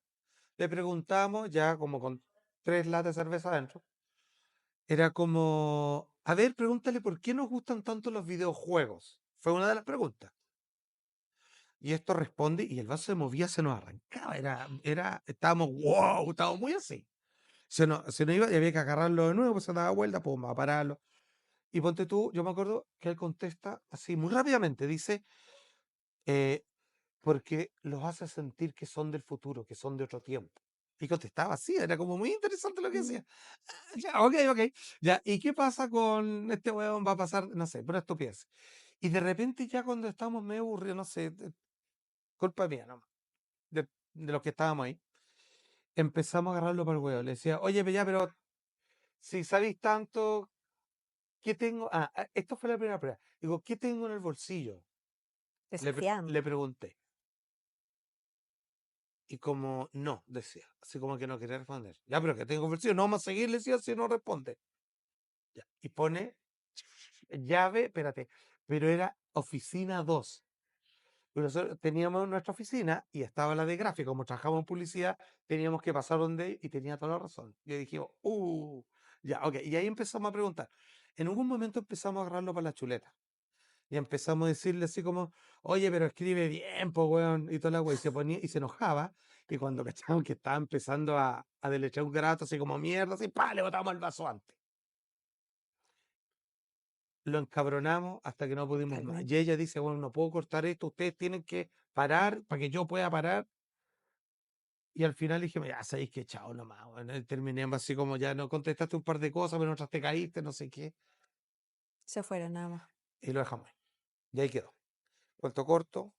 le preguntamos, ya como con 3 latas de cerveza adentro, era como, a ver, pregúntale por qué nos gustan tanto los videojuegos. Fue una de las preguntas. Y esto responde, y el vaso se movía, se nos arrancaba. Estábamos, wow, estábamos muy así. Se nos iba y había que agarrarlo de nuevo, pues se daba vuelta, pum, a pararlo. Y ponte tú, yo me acuerdo que él contesta así muy rápidamente, dice, eh, porque los hace sentir que son del futuro, que son de otro tiempo. Y contestaba así, era como muy interesante lo que Mm. decía. "Ah, ya, ok. Ya, ¿y qué pasa con este weón? Va a pasar, no sé, pero estupidez. Y de repente ya cuando estábamos medio aburridos, no sé, culpa mía, ¿no? De los que estábamos ahí, empezamos a agarrarlo para el huevo. Le decía, oye, pero si sabéis tanto, ¿qué tengo? Esto fue la primera prueba. Digo, ¿qué tengo en el bolsillo? Desafiando. Le pregunté. Y como no, decía, así como que no quería responder. Ya, pero que tengo bolsillo, no vamos a seguir, le decía, si no responde. Ya. Y pone llave, espérate, pero era oficina 2. Pero nosotros teníamos nuestra oficina y estaba la de gráfica. Como trabajamos en publicidad, teníamos que pasar donde y tenía toda la razón. Yo dije, ya, ok. Y ahí empezamos a preguntar. En algún momento empezamos a agarrarlo para la chuleta. Y empezamos a decirle así como, oye, pero escribe bien, po, weón. Y toda la wea. Y se ponía, y se enojaba. Y cuando cachamos que estaba empezando a deletrear un grato, así como mierda, así, pa, le botamos el vaso antes. Lo encabronamos hasta que no pudimos más. Totalmente. Y ella dice, bueno, no puedo cortar esto, ustedes tienen que parar para que yo pueda parar. Y al final dije, ya sabéis que chao nomás. Bueno, terminemos así como ya no contestaste un par de cosas, pero otras te caíste, no sé qué. Se fueron nada más. Y lo dejamos ahí. Y ahí quedó. Cuento corto.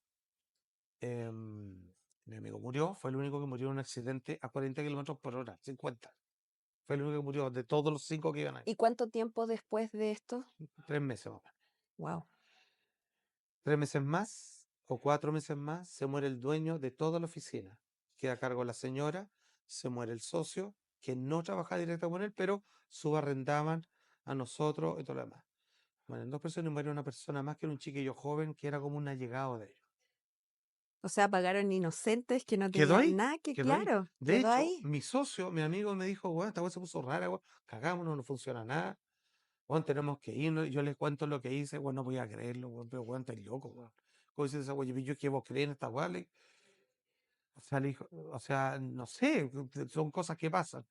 em, Mi amigo murió, fue el único que murió en un accidente a 40 kilómetros por hora, 50. Fue el único que murió de todos los 5 que iban ahí. ¿Y cuánto tiempo después de esto? 3 meses más o menos. Wow. 3 meses más o 4 meses más se muere el dueño de toda la oficina. Queda a cargo la señora, se muere el socio, que no trabaja directo con él, pero subarrendaban a nosotros y todo lo demás. Bueno, 2 personas y muere una persona más que era un chiquillo joven que era como un allegado de ellos. O sea, pagaron inocentes que no Quedó tenían ahí, nada que, quedó ahí. claro, De quedó hecho, ahí. mi socio, mi amigo me dijo, bueno, esta weá se puso rara, weón, cagámonos, no funciona nada. Bueno, tenemos que irnos. Yo les cuento lo que hice, bueno, no voy a creerlo, weón, pero weón, estáis loco, weón. ¿Cómo dice esa weá? Yo que vos crees en esta weá, o sea, o sea, no sé, son cosas que pasan.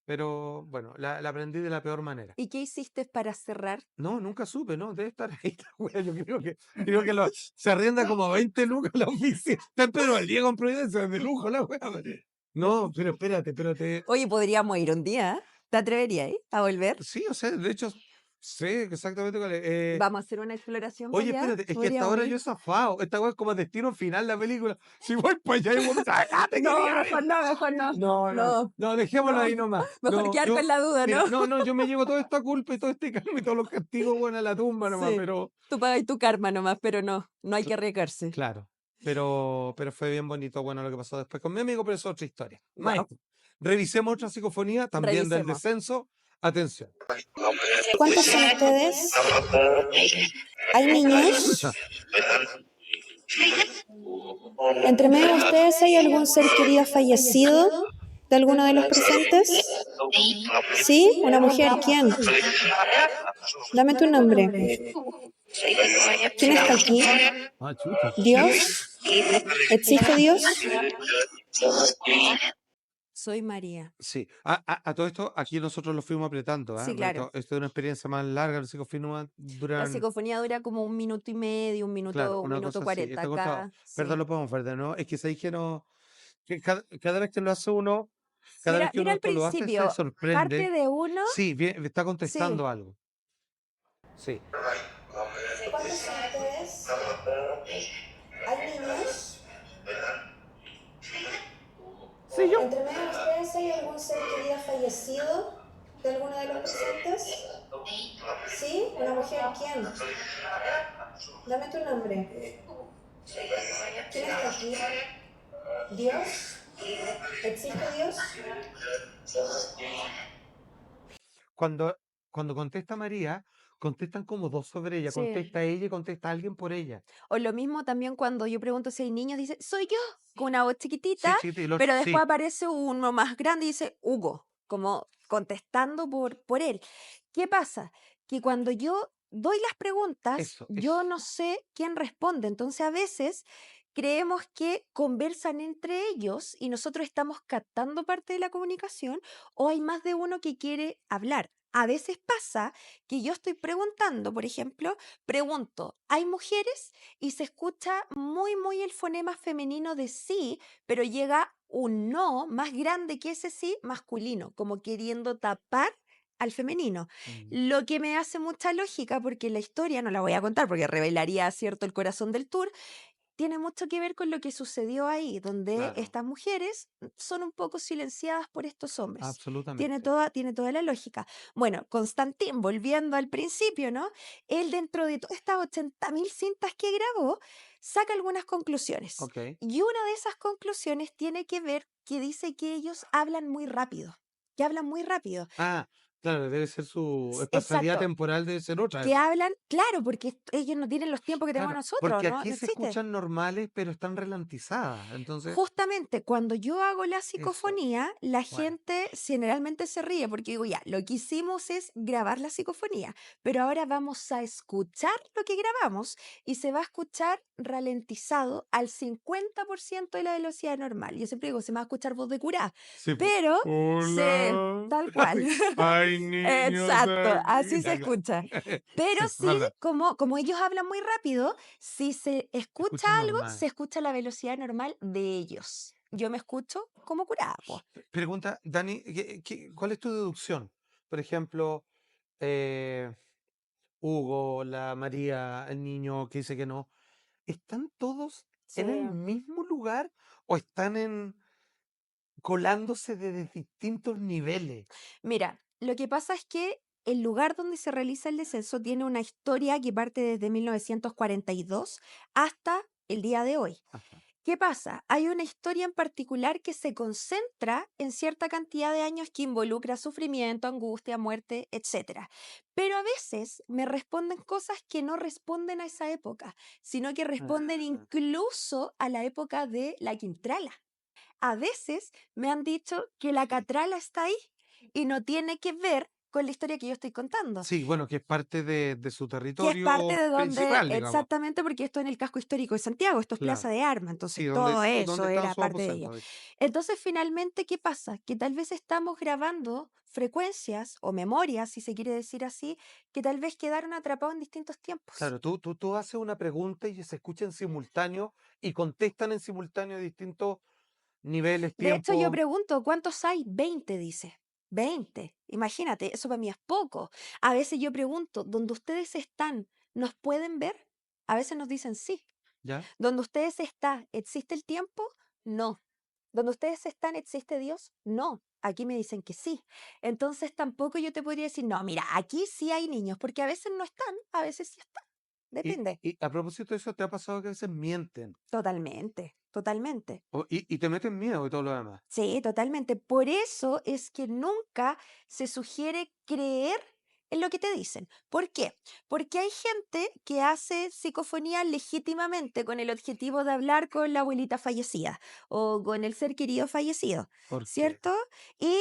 Pero bueno, la aprendí de la peor manera. ¿Y qué hiciste para cerrar? No, nunca supe, ¿no? Debe estar ahí la wea. Yo creo que se arrienda como 20 lucas la oficina. Está en Pedro Valdivia con Providencia, de lujo la wea. No, pero espérate, Oye, podríamos ir un día, ¿eh? ¿Te atreverías a volver? sí, o sea, de hecho, sé exactamente cuál es. Vamos a hacer una exploración para Oye, allá. espérate, es que hasta Podríamos ahora yo ir. he zafado. Esta wea es como destino final la película. Si voy para allá, y vos ¡ah, te No, quería ver! mejor no, mejor no. No, dejémoslo No, ahí nomás. mejor No, quedar con la duda, mira, ¿no? no, yo me llevo toda esta culpa y todo este karma y todos los castigos, bueno, a la tumba nomás, Sí, pero tú pagas tu karma nomás, pero no hay que arriesgarse. claro. Pero fue bien bonito, bueno, lo que pasó después con mi amigo, pero es otra historia. Wow, Maestro, revisemos otra psicofonía, también del revisemos. descenso. Atención. ¿Cuántos son ustedes? ¿Hay niños? ¿Entre medio de ustedes hay algún ser querido fallecido de alguno de los presentes? ¿Sí? ¿Una mujer? ¿Quién? Dame tu nombre. ¿Quién está aquí? Chucha. ¿Dios? ¿Existe Dios? Soy María. Sí, a todo esto, aquí nosotros lo fuimos apretando, Sí, ¿ah? claro. Esto es una experiencia más larga, las psicofonías La duran, psicofonía dura como 1 minuto y medio, claro, un una minuto cosa así. 40 Está cortado. acá. Perdón, Sí. lo podemos ver de nuevo. Es que sabéis que no, que cada vez que lo hace uno, cada vez que Mira uno al esto lo hace, se principio, parte sorprende. de uno. Sí, está Sí, contestando algo. Sí. ¿Cuántos son ustedes? ¿Hay niños? Sí, yo. ¿Entre medio de ustedes hay algún ser querido fallecido de alguno de los presentes? ¿Sí? ¿Una mujer? ¿Quién? Dame tu nombre. ¿Quién está aquí? ¿Dios? ¿Existe Dios? Cuando cuando contesta María, contestan como dos sobre ella. Sí. Contesta ella y contesta alguien por ella. O lo mismo también cuando yo pregunto si hay niños, dice, soy yo, con una voz Sí, chiquitita, chiquito, y el otro, pero sí. después aparece uno más grande y dice, Hugo, como contestando por él. ¿Qué pasa? Que cuando yo doy las preguntas, Eso, yo eso. no sé quién responde. Entonces a veces creemos que conversan entre ellos y nosotros estamos captando parte de la comunicación o hay más de uno que quiere hablar. A veces pasa que yo estoy preguntando, por ejemplo, pregunto, ¿hay mujeres? Y se escucha muy el fonema femenino de sí, pero llega un no más grande que ese sí masculino, como queriendo tapar al femenino. Mm, Lo que me hace mucha lógica, porque la historia, no la voy a contar porque revelaría, cierto, el corazón del tour, tiene mucho que ver con lo que sucedió ahí, donde claro, estas mujeres son un poco silenciadas por estos hombres. Tiene absolutamente. toda la lógica. Bueno, Constantín, volviendo al principio, ¿no? Él dentro de todas estas 80.000 cintas que grabó, saca algunas conclusiones. Ok. Y una de esas conclusiones tiene que ver que dice que ellos hablan muy rápido, que hablan muy rápido. Ah, claro, debe ser su espacialidad Exacto, temporal, debe ser otra. que hablan, claro, porque ellos no tienen los tiempos que tenemos Claro, nosotros, porque ¿no? aquí No se existe. escuchan normales, pero están ralentizadas. Entonces, Justamente cuando yo hago la eso. psicofonía, la Bueno, gente generalmente se ríe porque digo, ya, lo que hicimos es grabar la psicofonía, pero ahora vamos a escuchar lo que grabamos y se va a escuchar ralentizado al 50% de la velocidad normal. Yo siempre digo, se me va a escuchar voz de curá, sí, po. pero se, Hola. tal cual. Así, hay niños Exacto, aquí. así se Ya, claro. escucha. Pero Sí, sí, verdad. como ellos hablan muy rápido, si se escucha Escucha algo, normal. se escucha la velocidad normal de ellos. Yo me escucho como curada, po. Pregunta, Dani, ¿cuál es tu deducción? Por ejemplo, eh, Hugo, la María, el niño que dice que no, ¿están todos en el Sí. mismo lugar o están colándose desde distintos niveles? Mira, lo que pasa es que el lugar donde se realiza el descenso tiene una historia que parte desde 1942 hasta el día de hoy. Ajá. ¿Qué pasa? Hay una historia en particular que se concentra en cierta cantidad de años que involucra sufrimiento, angustia, muerte, etcétera. Pero a veces me responden cosas que no responden a esa época, sino que responden Ah, incluso a la época de la Quintrala. A veces me han dicho que la Catrala está ahí y no tiene que ver con la historia que yo estoy contando. sí, bueno, que es parte de su Que es parte territorio de donde, principal, digamos. exactamente, porque esto es en el casco histórico de Santiago, esto es Plaza Claro. de Armas, entonces Sí, todo donde eso están era sus parte de ello. aposentos. Entonces, finalmente, ¿qué pasa? Que tal vez estamos grabando frecuencias o memorias, si se quiere decir así, que tal vez quedaron atrapados en distintos tiempos. Claro, tú haces una pregunta y se escucha en simultáneo y contestan en simultáneo a distintos niveles, De hecho, yo tiempo. pregunto, ¿cuántos hay? 20, dice. 20. Imagínate, eso para mí es poco. A veces yo pregunto, ¿dónde ustedes están? ¿Nos pueden ver? A veces nos dicen sí. ¿Ya? ¿Donde ustedes están, existe el tiempo? No. ¿Donde ustedes están, existe Dios? No. Aquí me dicen que sí. Entonces tampoco yo te podría decir, no, mira, aquí sí hay niños, porque a veces no están, a veces sí están. Depende. Y a propósito de eso, ¿te ha pasado que a veces mienten? Totalmente, totalmente. Y te meten miedo y todo lo demás. Sí, totalmente. Por eso es que nunca se sugiere creer en lo que te dicen. ¿Por qué? Porque hay gente que hace psicofonía legítimamente con el objetivo de hablar con la abuelita fallecida o con el ser querido fallecido, Porque ¿cierto? Y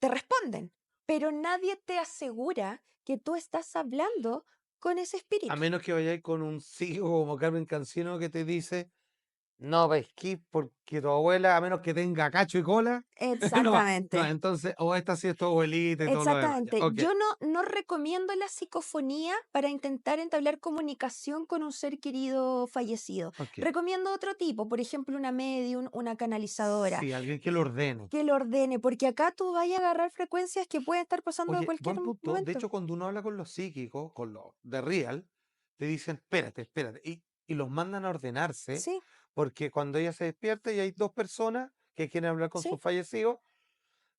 te responden, pero nadie te asegura que tú estás hablando con ese a espíritu. menos que vayáis con un psico como Carmen Cancino que te dice, no pesquís porque tu abuela, a menos que tenga cacho y cola, no va. No, Exactamente. entonces, o esta sí es tu abuelita y todo lo demás. Ya, Exactamente. ok. Yo no recomiendo la psicofonía para intentar entablar comunicación con un ser querido fallecido. Ok. Recomiendo otro tipo, por ejemplo, una medium, una canalizadora, Sí, alguien que lo ordene. que lo ordene, porque acá tú vas a agarrar frecuencias que pueden estar pasando en Oye, cualquier buen punto. De momento. hecho, cuando uno habla con los psíquicos, con los de Real, te dicen, espérate, espérate. Y los mandan a ordenarse, Sí, porque cuando ella se despierta y hay dos personas que quieren hablar con sí, sus fallecidos,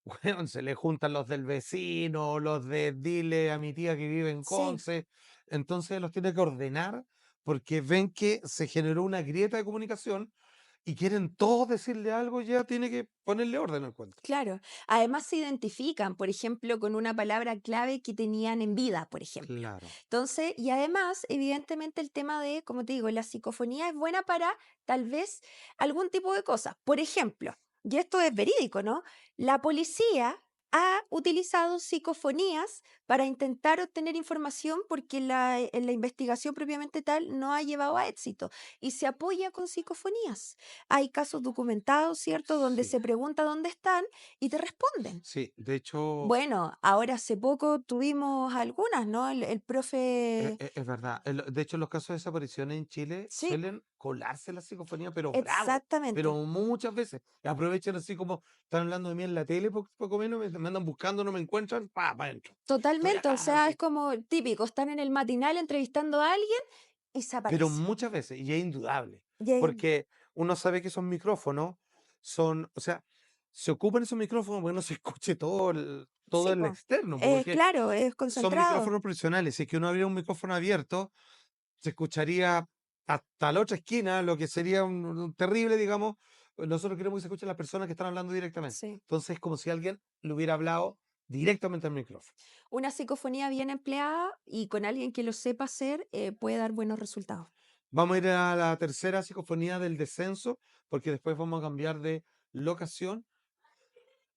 bueno, se le juntan los del vecino, los de dile a mi tía que vive en sí. Conce. Entonces los tiene que ordenar porque ven que se generó una grieta de comunicación y quieren todos decirle algo, ya tiene que ponerle orden al cuento. Claro. Además se identifican, por ejemplo, con una palabra clave que tenían en vida, por ejemplo. Claro. Entonces, y además, evidentemente, el tema de, como te digo, la psicofonía es buena para tal vez algún tipo de cosas. Por ejemplo, y esto es verídico, ¿no? La policía ha utilizado psicofonías para intentar obtener información porque la investigación propiamente tal no ha llevado a éxito y se apoya con psicofonías. Hay casos documentados, ¿cierto?, donde Sí, se pregunta dónde están y te responden. sí. De hecho, Bueno, ahora hace poco tuvimos algunas, ¿no? El profe, es verdad. De hecho, los casos de desapariciones en Chile sí, suelen colarse la psicofonía, pero bravo, pero exactamente, muchas veces. Y aprovechan así como están hablando de mí en la tele, poco menos, me andan buscando, no me encuentran, para adentro. Estoy totalmente. O acá, sea, es así. como típico, están en el matinal entrevistando a alguien y se Pero aparece. muchas veces, y es indudable, Y ahí- porque uno sabe que esos micrófonos son, o sea, se ocupan esos micrófonos porque no se escuche todo sí, el pues, externo, porque claro, es son concentrado. micrófonos profesionales. Si es que uno abriera un micrófono abierto, se escucharía hasta la otra esquina, lo que sería un terrible, digamos. Nosotros queremos que se escuchen las personas que están hablando directamente. Sí. Entonces es como si alguien le hubiera hablado directamente al micrófono. Una psicofonía bien empleada y con alguien que lo sepa hacer puede dar buenos resultados. Vamos a ir a la tercera psicofonía del descenso, porque después vamos a cambiar de locación.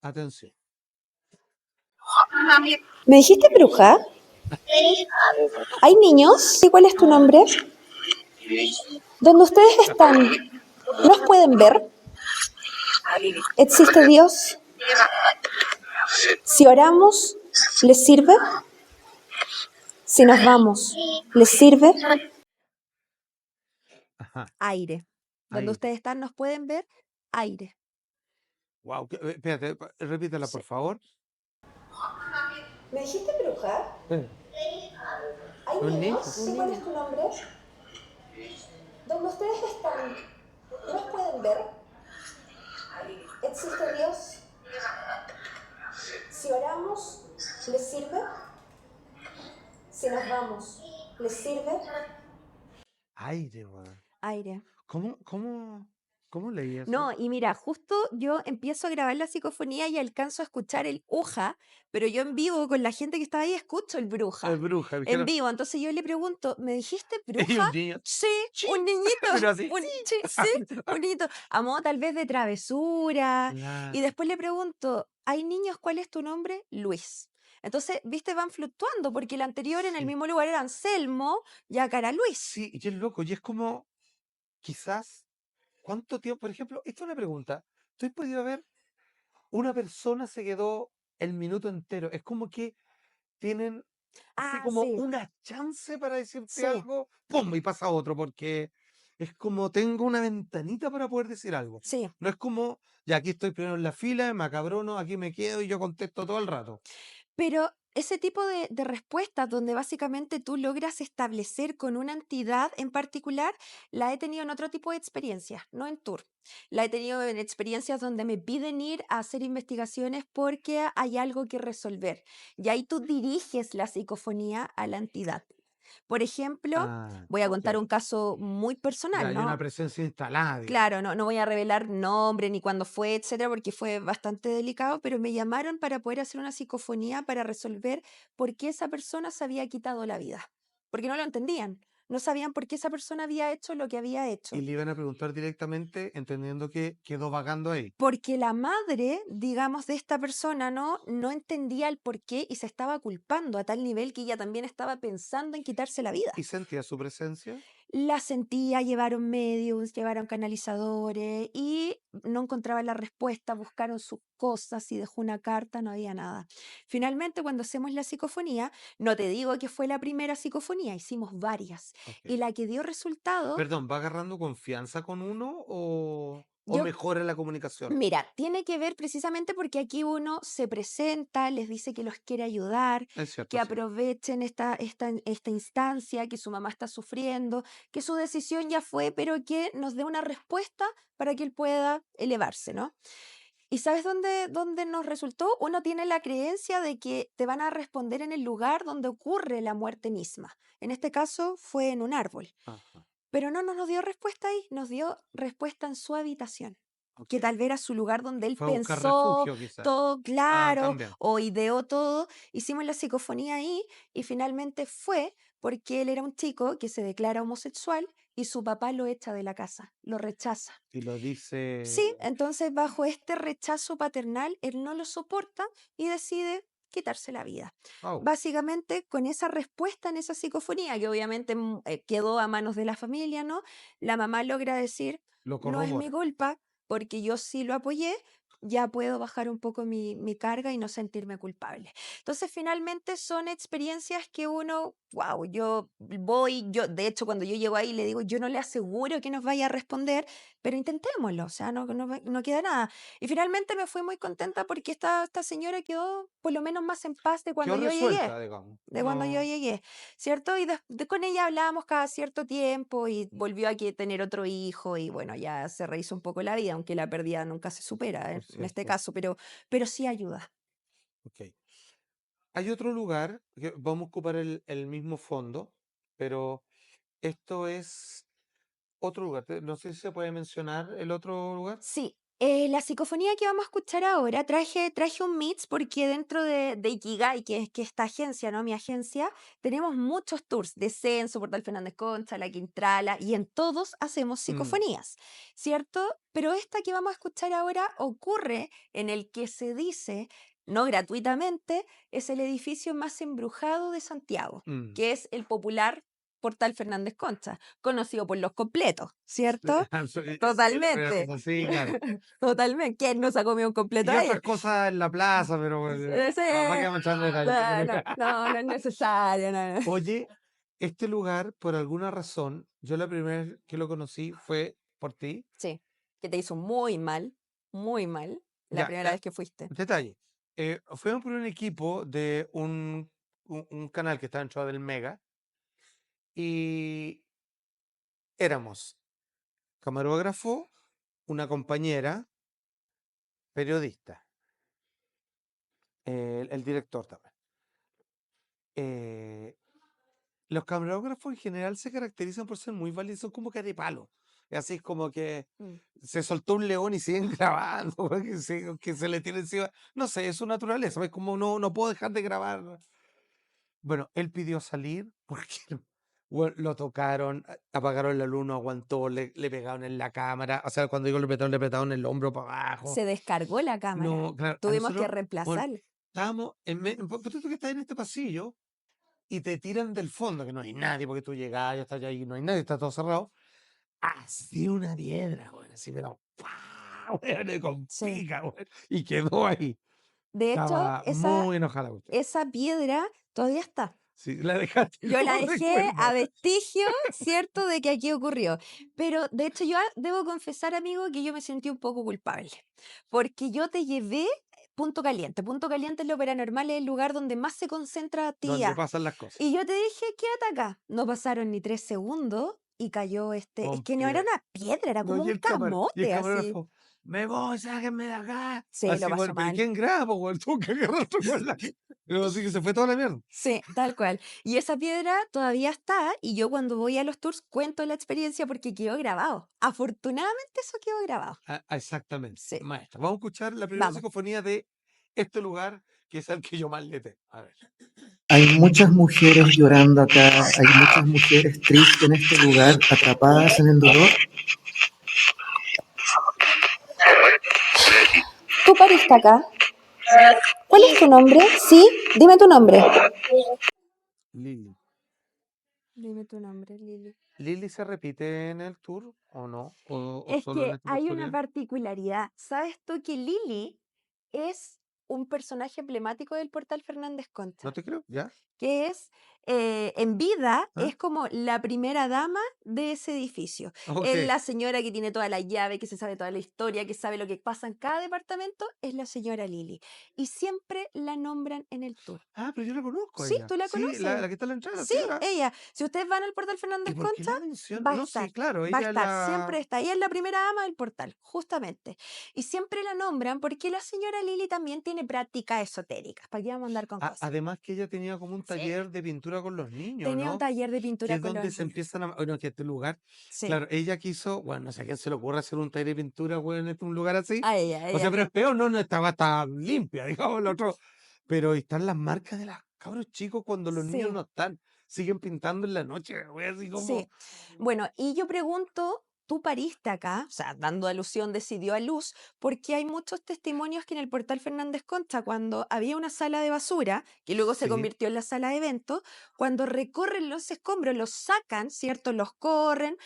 Atención. ¿Me dijiste bruja? ¿Hay niños? ¿Y cuál es tu nombre? ¿Dónde ustedes están? ¿Nos pueden ver? ¿Existe Dios? Si oramos, ¿les sirve? Si nos vamos, ¿les sirve? Ajá. Aire. Donde Ahí. ustedes están, nos pueden ver. Aire. Wow. Espérate, repítela, Sí. por favor. ¿Me dijiste bruja? Eh, ¿Hay Un niños? niño. Un ¿Y cuál niño. es tu nombre? ¿Dónde ustedes están? ¿Nos pueden ver? ¿Existe Dios? Si oramos, ¿les sirve? Si nos vamos, ¿les sirve? Aire, weón. Aire. ¿Cómo leí eso? No, y mira, justo yo empiezo a grabar la psicofonía y alcanzo a escuchar el uja, pero yo en vivo con la gente que estaba ahí escucho el bruja. Bruja, En dijeron. vivo. Entonces yo le pregunto, ¿me dijiste Y bruja? un niño. Sí, Sí. un niñito. Pero así. Sí, sí, un niñito. A modo tal vez de travesura. Y Claro. después le pregunto, ¿hay niños? ¿Cuál es tu nombre? Luis. Entonces, viste, van fluctuando, porque el anterior en el Sí. mismo lugar era Anselmo y acá era Luis. Sí, y es loco. Y es como, quizás, ¿cuánto tiempo? Por ejemplo, esta es una pregunta. ¿Tú has podido ver? Una persona se quedó el minuto entero. Es como que tienen así Ah, como sí, una chance para decirte sí, algo, ¡pum! Y pasa otro, porque es como tengo una ventanita para poder decir algo. sí. No es como, ya aquí estoy primero en la fila, me acabrono, aquí me quedo y yo contesto todo el rato. Pero ese tipo de respuestas donde básicamente tú logras establecer con una entidad en particular, la he tenido en otro tipo de experiencias, no en tour. La he tenido en experiencias donde me piden ir a hacer investigaciones porque hay algo que resolver. Y ahí tú diriges la psicofonía a la entidad. Por ejemplo, Ah, voy a ok. contar un caso muy Ya personal, hay una ¿no? presencia instalada, digamos. Claro, no voy a revelar nombre ni cuándo fue, etcétera, porque fue bastante delicado, pero me llamaron para poder hacer una psicofonía para resolver por qué esa persona se había quitado la vida, porque no lo entendían, no sabían por qué esa persona había hecho lo que había Y hecho. le iban a preguntar directamente, entendiendo que quedó vagando ahí. Porque la madre, digamos, de esta persona no entendía el por qué y se estaba culpando a tal nivel que ella también estaba pensando en quitarse la vida. ¿Y sentía su presencia? La sentía, llevaron mediums, llevaron canalizadores y no encontraban la respuesta, buscaron sus cosas y dejó una carta, no había nada. Finalmente, cuando hacemos la psicofonía, no te digo que fue la primera psicofonía, hicimos varias. Ok. Y la que dio resultado, Perdón, ¿va agarrando confianza con uno o yo mejora la comunicación? Mira, tiene que ver precisamente porque aquí uno se presenta, les dice que los quiere ayudar, Es cierto, que sí. aprovechen esta instancia, que su mamá está sufriendo, que su decisión ya fue, pero que nos dé una respuesta para que él pueda elevarse, ¿no? ¿Y sabes dónde nos resultó? Uno tiene la creencia de que te van a responder en el lugar donde ocurre la muerte misma. En este caso fue en un árbol. Ajá. Pero no nos dio respuesta ahí, nos dio respuesta en su habitación, que Ok. tal vez era su lugar donde él Fue a buscar pensó refugio, quizás. todo Ah, claro también. o ideó todo. Hicimos la psicofonía ahí y finalmente fue porque él era un chico que se declara homosexual y su papá lo echa de la casa, lo rechaza. Y lo Sí, dice. entonces bajo este rechazo paternal, él no lo soporta y decide quitarse la vida. Oh, Básicamente con esa respuesta en esa psicofonía, que obviamente quedó a manos de la familia, ¿no? La mamá logra decir, lo no es mi corrobora. culpa, porque yo sí lo apoyé, ya puedo bajar un poco mi carga y no sentirme culpable. Entonces, finalmente son experiencias que uno, wow, de hecho, cuando yo llego ahí le digo, yo no le aseguro que nos vaya a responder, pero intentémoslo, o sea, no queda nada. Y finalmente me fui muy contenta porque esta señora quedó por lo menos más en paz de cuando Quedó yo llegué. resuelta, digamos. De cuando yo No. llegué, ¿cierto? Y con ella hablábamos cada cierto tiempo y volvió aquí a tener otro hijo y bueno, ya se rehizo un poco la vida, aunque la pérdida nunca se supera Por en este cierto. caso, pero sí ayuda. Ok. Hay otro lugar que vamos a ocupar el mismo fondo, pero esto es otro lugar. No sé si se puede mencionar el otro lugar. Sí, la psicofonía que vamos a escuchar ahora, traje un mix porque dentro de Ikigai, que es esta agencia, ¿no? Mi agencia, tenemos muchos tours, Descenso, Portal Fernández Concha, La Quintrala, y en todos hacemos Mm, psicofonías, ¿cierto? Pero esta que vamos a escuchar ahora ocurre en el que se dice, no gratuitamente, es el edificio más embrujado de Santiago, mm. que es el popular Portal Fernández Concha, conocido por los completos, ¿cierto? Totalmente. Sí, claro. Totalmente. ¿Quién no se ha comido un completo Y ahí? otras cosas en la plaza, pero ¿para qué vamos a entrar en detalle? No es necesario. No. Oye, este lugar, por alguna razón, yo la primera vez que lo conocí fue por ti. Sí, que te hizo muy mal, la Ya, primera vez que fuiste. detalle. Fuimos por un equipo de un canal que está dentro del Mega y éramos camarógrafo, una compañera, periodista, el director también. Eh, los camarógrafos en general se caracterizan por ser muy válidos, son como carepalo. Así es como que Mm. se soltó un león y siguen grabando, que se le tiene encima. No sé, es su naturaleza, es como no puedo dejar de grabar. Bueno, él pidió salir porque lo tocaron, apagaron la luz, no aguantó, le pegaron en la cámara. O sea, cuando digo le apretaron el hombro para abajo. Se descargó la cámara. No, claro, a Tuvimos que nosotros, bueno, reemplazarla. estábamos ponte tú que estás en este pasillo y te tiran del fondo, que no hay nadie, porque tú llegas, ya estás ahí, no hay nadie, está todo cerrado. Así una piedra, güey, así, pero ¡pah! Güey, con Sí. pica, güey, y quedó ahí. De hecho, Estaba muy enojada la cuestión. esa piedra todavía está. Sí, la dejaste Yo la como dejé a recuerdo. vestigio, ¿cierto?, de que aquí ocurrió. Pero de hecho yo debo confesar, amigo, que yo me sentí un poco culpable, porque yo te llevé Punto Caliente. Punto Caliente en lo paranormal es el lugar donde más se concentra Donde actividad. pasan las cosas. Y yo te dije, quédate acá. No pasaron ni 3 segundos y cayó es que no era Completo. una piedra, era No, como y un el camote, así. camarógrafo, me voy, sáquenme de acá. Sí, lo Así, pasó bueno, pero mal. ¿quién graba, güey? Tú que agarraste con la. Pero así que se fue toda la mierda. Sí, tal cual. Y esa piedra todavía está y yo cuando voy a los tours cuento la experiencia porque quedó grabado. Afortunadamente eso quedó grabado. Exactamente, Sí, maestra. Vamos a escuchar la primera vamos. psicofonía de este lugar, que es el que yo más le tengo. A ver. Hay muchas mujeres llorando acá, hay muchas mujeres tristes en este lugar, atrapadas en el dolor. ¿Tú pariste acá? ¿Cuál es tu nombre? Sí, dime tu nombre. Lili. Dime tu nombre, Lili. ¿Lili se repite en el tour o no? ¿O Es solo en que esta hay una oportunidad? particularidad. ¿Sabes tú que Lili es un personaje emblemático del Portal Fernández Concha? ¿No te creo? ¿Ya? Que es, en vida, ¿Ah? es como la primera dama de ese edificio. Ok. Es la señora que tiene toda la llave, que se sabe toda la historia, que sabe lo que pasa en cada departamento, es la señora Lili. Y siempre la nombran en el tour. Ah, pero yo la conozco a Sí, ella. tú la Sí, la conoces. que está en la entrada, la Sí, señora. ella. Si ustedes van al Portal ¿Y Fernández por qué Concha, la mencionan? va a No, sí, estar. claro, Va a ella estar, la. siempre está. Ella es la primera dama del portal, justamente. Y siempre la nombran porque la señora Lili también tiene prácticas esotéricas. ¿Para qué vamos a andar con cosas? Además que ella tenía como un Sí. taller de pintura con los niños, Tenía un ¿no? taller de Que pintura es con donde los se niños. empiezan a... Bueno, que este lugar, Sí. claro, ella quiso, bueno, no sé a quién se le ocurre hacer un taller de pintura, weón, en un lugar así. A ella, O sea, ella. pero es peor, no estaba tan limpia, digamos, lo otro. Pero están las marcas de los cabros chicos cuando los niños Sí. no están. Siguen pintando en la noche, weón, así como... Sí. Bueno, y yo pregunto, tú pariste acá, o sea, dando alusión decidió a luz, porque hay muchos testimonios que en el portal Fernández Concha, cuando había una sala de basura, que luego se Sí. convirtió en la sala de eventos, cuando recorren los escombros, los sacan, ¿cierto? Los corren,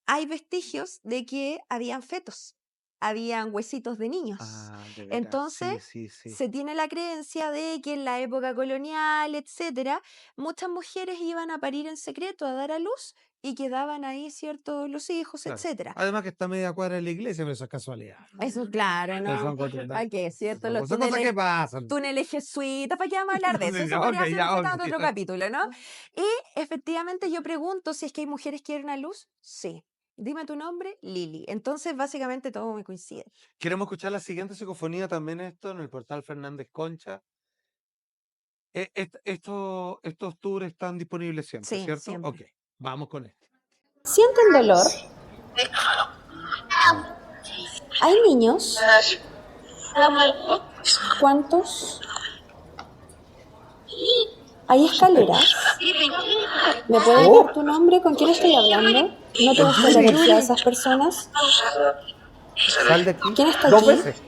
hay vestigios de que habían fetos, habían huesitos de niños. Ah, de veras, Entonces, sí. se tiene la creencia de que en la época colonial, etcétera, muchas mujeres iban a parir en secreto, a dar a luz, y quedaban ahí, ¿cierto? Los hijos, Claro. etcétera. Además que está media cuadra de la iglesia, pero eso es casualidad. Eso, claro, Esas ¿no? son cosas, ¿Para qué, cierto? Los son cosas que túneles, pasan. túneles jesuitas, ¿para qué vamos a hablar de eso? Sí, Eso ya, podría ok, ser ya, un ok. tema de otro capítulo, ¿no? Y efectivamente yo pregunto si es que hay mujeres que quieren a luz. Sí. Dime tu nombre, Lili. Entonces, básicamente todo me coincide. Queremos escuchar la siguiente psicofonía también esto en el portal Fernández Concha. Estos tours están disponibles siempre, Sí, ¿cierto? siempre. Ok, vamos con esto. ¿Sienten dolor? ¿Hay niños? ¿Cuántos? ¿Hay escaleras? ¿Me puedes ¡Oh! dar tu nombre? ¿Con quién estoy hablando? ¿No te gusta la energía de esas personas? Sal de aquí. ¿Quién está Dos aquí? veces.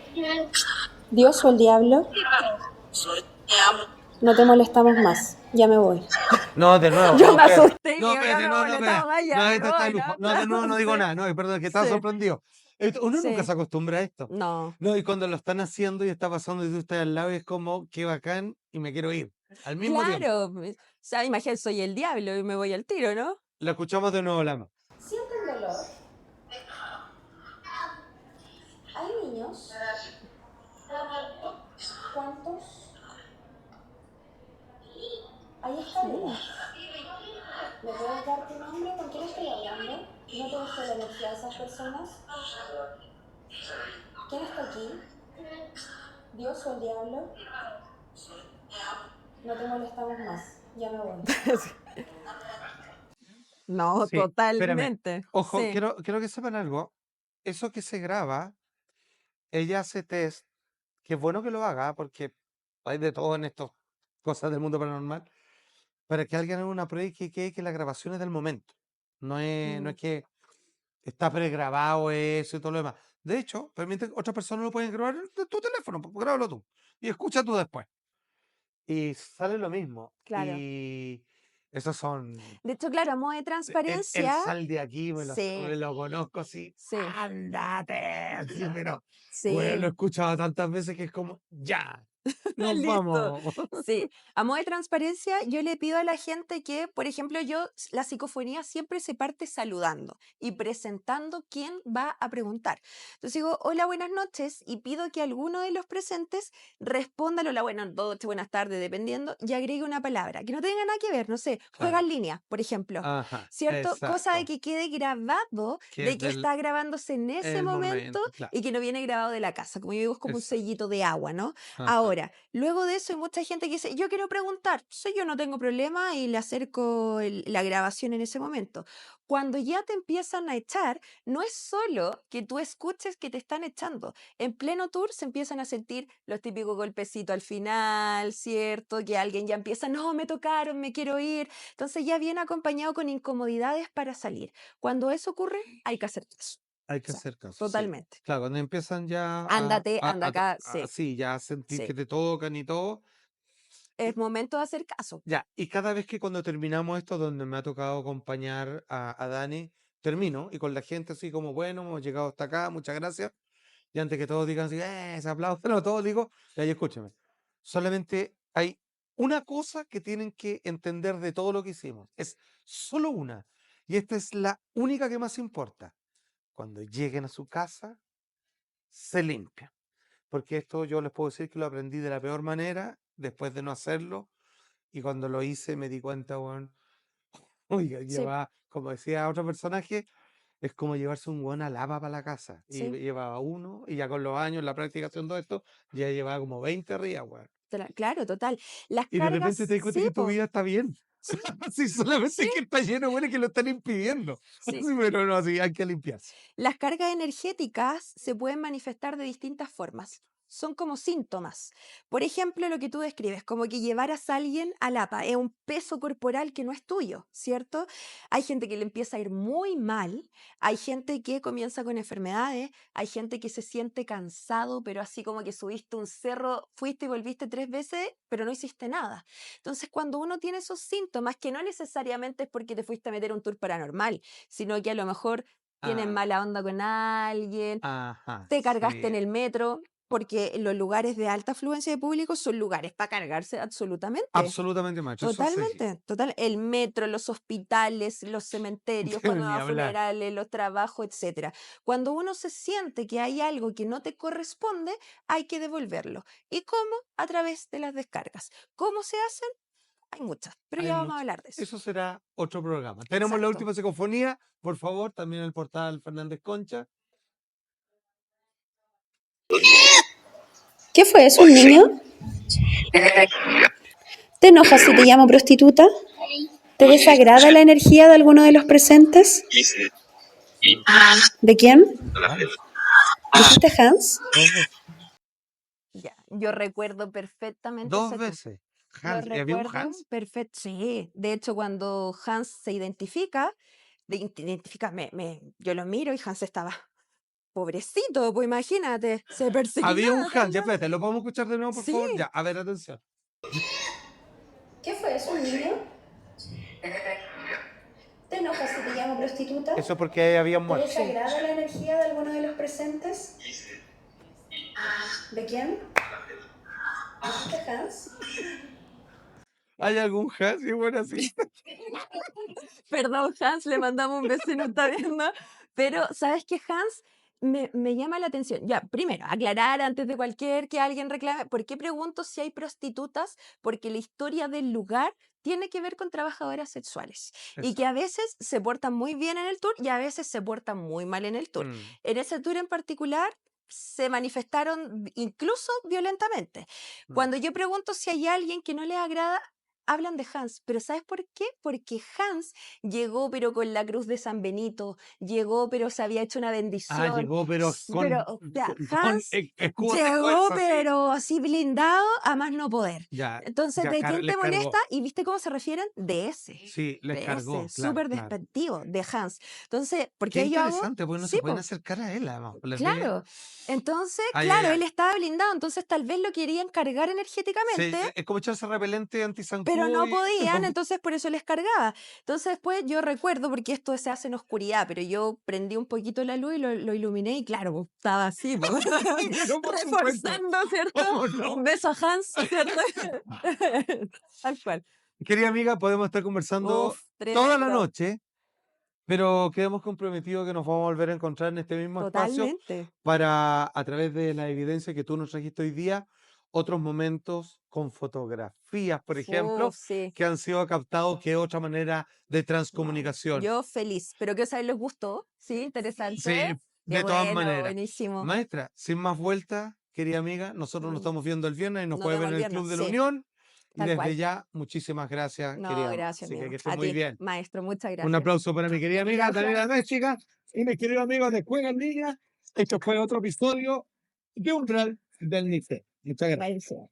¿Dios o el diablo? No te molestamos más. Ya me voy. No, de nuevo. Yo no, me espérate. asusté y No, digo, espérate, no, no, no, espérate. estamos allá, No, me este está de voy, lujo. ¿no? No, de nuevo no digo Sí. nada. No, perdón, que estaba Sí. sorprendido. Uno nunca Sí. se acostumbra a esto. No. No, y cuando lo están haciendo y está pasando y tú estás al lado, es como, qué bacán, y me quiero ir. Al mismo tiempo. Claro. O sea, imagínate, soy el diablo y me voy al tiro, ¿no? La escuchamos de nuevo, Lama. ¿Sienten dolor? ¿Hay niños? ¿Cuántos? ¿Hay escaleras? ¿Me puedes dar tu nombre? ¿Con quién estoy hablando? ¿No te gusta la energía de esas personas? ¿Quién está aquí? ¿Dios o el diablo? No te molestamos más. Ya me voy. No, Sí, espérame. totalmente. Ojo, Sí. quiero que sepan algo. Eso que se graba, ella hace test, que es bueno que lo haga, porque hay de todo en estas cosas del mundo paranormal, para que alguien haga una prueba y que quede que la grabación es del momento. No es Mm. que está pregrabado eso y todo lo demás. De hecho, permite que otras personas lo pueden grabar de tu teléfono, pues grábalo tú. Y escucha tú después. Y sale lo mismo. Claro. Y esos son... De hecho, claro, a modo de El transparencia. sal de aquí, me Sí. lo conozco así. Sí. ¡Ándate! Así, pero Sí. bueno, lo he escuchado tantas veces que es como, ¡ya! ¡Nos Listo. vamos! Sí, a modo de transparencia, yo le pido a la gente que, por ejemplo, la psicofonía siempre se parte saludando y presentando quién va a preguntar. Entonces digo, hola, buenas noches, y pido que alguno de los presentes responda al hola, buenas noches, buenas tardes, dependiendo, y agregue una palabra que no tenga nada que ver, no sé, juega Claro. en línea, por ejemplo. Ajá, ¿Cierto? Cosa de exacto. que quede grabado Que de es que del está grabándose en ese el momento momento, claro. y que no viene grabado de la casa. Como yo digo, es como un Exacto. sellito de agua, ¿no? Ajá. Ahora, luego de eso hay mucha gente que dice, yo quiero preguntar, soy yo no tengo problema y le acerco la grabación en ese momento. Cuando ya te empiezan a echar, no es solo que tú escuches que te están echando. En pleno tour se empiezan a sentir los típicos golpecitos al final, ¿cierto? Que alguien ya empieza, no, me tocaron, me quiero ir. Entonces ya viene acompañado con incomodidades para salir. Cuando eso ocurre, hay que hacer caso. Hay O que sea, hacer caso, sí. totalmente. Claro, cuando empiezan ya Ándate, anda acá, sí, sí, ya a sentir sí. que te tocan y todo. Es momento de hacer caso. Ya, y cada vez que cuando terminamos esto, donde me ha tocado acompañar a Dani, termino y con la gente así como, bueno, hemos llegado hasta acá, muchas gracias. Y antes que todos digan así, ese aplauso, no, todos digo, ya, y escúchame. Solamente hay una cosa que tienen que entender de todo lo que hicimos. Es solo una. Y esta es la única que más importa. Cuando lleguen a su casa, se limpian. Porque esto yo les puedo decir que lo aprendí de la peor manera, después de no hacerlo. Y cuando lo hice me di cuenta, weón, oiga, Sí, lleva, como decía otro personaje, es como llevarse un weón a lava para la casa. Y sí. llevaba uno, y ya con los años, la práctica haciendo esto, ya llevaba como 20 arriba, weón. Claro, total. Las Y de cargas, repente te das cuenta sí, que tu po, vida está bien. Sí, solamente sí, que está lleno de buenos que lo están impidiendo. sí. Sí, pero no, sí, hay que limpiarse. Las cargas energéticas se pueden manifestar de distintas formas. Son como síntomas. Por ejemplo, lo que tú describes, como que llevaras a alguien al APA, es un peso corporal que no es tuyo, ¿cierto? Hay gente que le empieza a ir muy mal, hay gente que comienza con enfermedades, hay gente que se siente cansado, pero así como que subiste un cerro, fuiste y volviste 3 veces, pero no hiciste nada. Entonces, cuando uno tiene esos síntomas, que no necesariamente es porque te fuiste a meter a un tour paranormal, sino que a lo mejor tienes Ah, mala onda con alguien, ajá, te cargaste en sí. el metro, porque los lugares de alta afluencia de público son lugares para cargarse absolutamente. Absolutamente, macho, eso sí. Totalmente, total. El metro, los hospitales, los cementerios, cuando Ni va a hablar. funerales, los trabajos, etcétera. Cuando uno se siente que hay algo que no te corresponde, hay que devolverlo. ¿Y cómo? A través de las descargas. ¿Cómo se hacen? Hay muchas, pero Hay ya vamos a mucho. hablar de eso. Eso será otro programa. Tenemos la Exacto. última psicofonía, por favor, también el portal Fernández Concha. ¿Qué fue eso, un niño? ¿Te enojas si te llamo prostituta? ¿Te desagrada la energía de alguno de los presentes? ¿De quién? Hans, ¿Dijiste Hans? 2 veces. Ya, yo recuerdo perfectamente Dos ese tour. veces. Lo Hans, ¿y había un recuerdo Hans? perfecto. Sí, de hecho, cuando Hans se identifica, yo lo miro y Hans estaba pobrecito, pues imagínate, se Había un persignaba Hans. Ya, también. espérate, ¿lo podemos escuchar de nuevo, por Sí, favor? Ya, a ver, atención. ¿Qué fue eso, un niño? ¿Te enojas si te llamo prostituta? Eso porque ahí había ¿Te muerto. sí. desagrada la energía de alguno de los presentes? ¿De quién? ¿Dijiste Hans? ¿Hay algún Hans? Y bueno, así. Perdón, Hans, le mandamos un beso y no está viendo. Pero, ¿sabes qué, Hans? Me llama la atención. Ya, primero, aclarar antes de cualquier que alguien reclame. ¿Por qué pregunto si hay prostitutas? Porque la historia del lugar tiene que ver con trabajadoras sexuales y que Exacto. a veces se portan muy bien en el tour y a veces se portan muy mal en el tour. Mm. En ese tour en particular se manifestaron incluso violentamente. Mm. Cuando yo pregunto si hay alguien que no les agrada, hablan de Hans, pero ¿sabes por qué? Porque Hans llegó pero con la cruz de San Benito, llegó pero se había hecho una Ah, bendición, llegó, pero pero, con, o sea, con Hans escudo de llegó fuerza, sí. pero así blindado a más no poder. Ya, Entonces, ya ¿de quién les te molesta? cargó. ¿Y viste cómo se refieren? De ese, Sí, les de cargó, ese, claro, súper claro. despectivo, de Hans. Entonces, ¿por Qué qué yo hago? interesante, porque no se Sí, pueden pues. acercar a él, además. Les ve. Claro. Entonces, Ay, ay, claro, él ay. estaba blindado, entonces tal vez lo querían cargar energéticamente, Es como echarse repelente pero anti-zancudo no y podían, entonces por eso les cargaba. Entonces después yo recuerdo, porque esto se hace en oscuridad, pero yo prendí un poquito la luz y lo iluminé y claro, pues, estaba así, pues, pero por supuesto, reforzando, ¿cierto? ¿cómo no? Un beso a Hans, ¿cierto? Tal cual. Querida amiga, podemos estar conversando Uf, toda la tremendo. noche, pero quedamos comprometidos que nos vamos a volver a encontrar en este mismo espacio Totalmente. para, a través de la evidencia que tú nos trajiste hoy día, otros momentos con fotografías, por ejemplo, Sí. que han sido captados, que es otra manera de No, transcomunicación. yo feliz, pero que saber les gustó, sí, interesante. Sí, Qué de todas bueno, maneras. buenísimo. Maestra, sin más vueltas, querida amiga, nosotros nos Mm, estamos viendo el viernes y nos Nos puede vemos ver el en el viernes, Club de la sí, Unión. Y tal desde cual. ya, muchísimas gracias, No, querida. gracias, Así que amigo. esté A muy ti, bien. maestro, muchas Un gracias. aplauso para mi querida amiga Chao, Daniela Hans. México y mis queridos amigos de Juega en Línea. Esto fue otro episodio de Umbral del Nice. Muchas gracias. Buenísimo.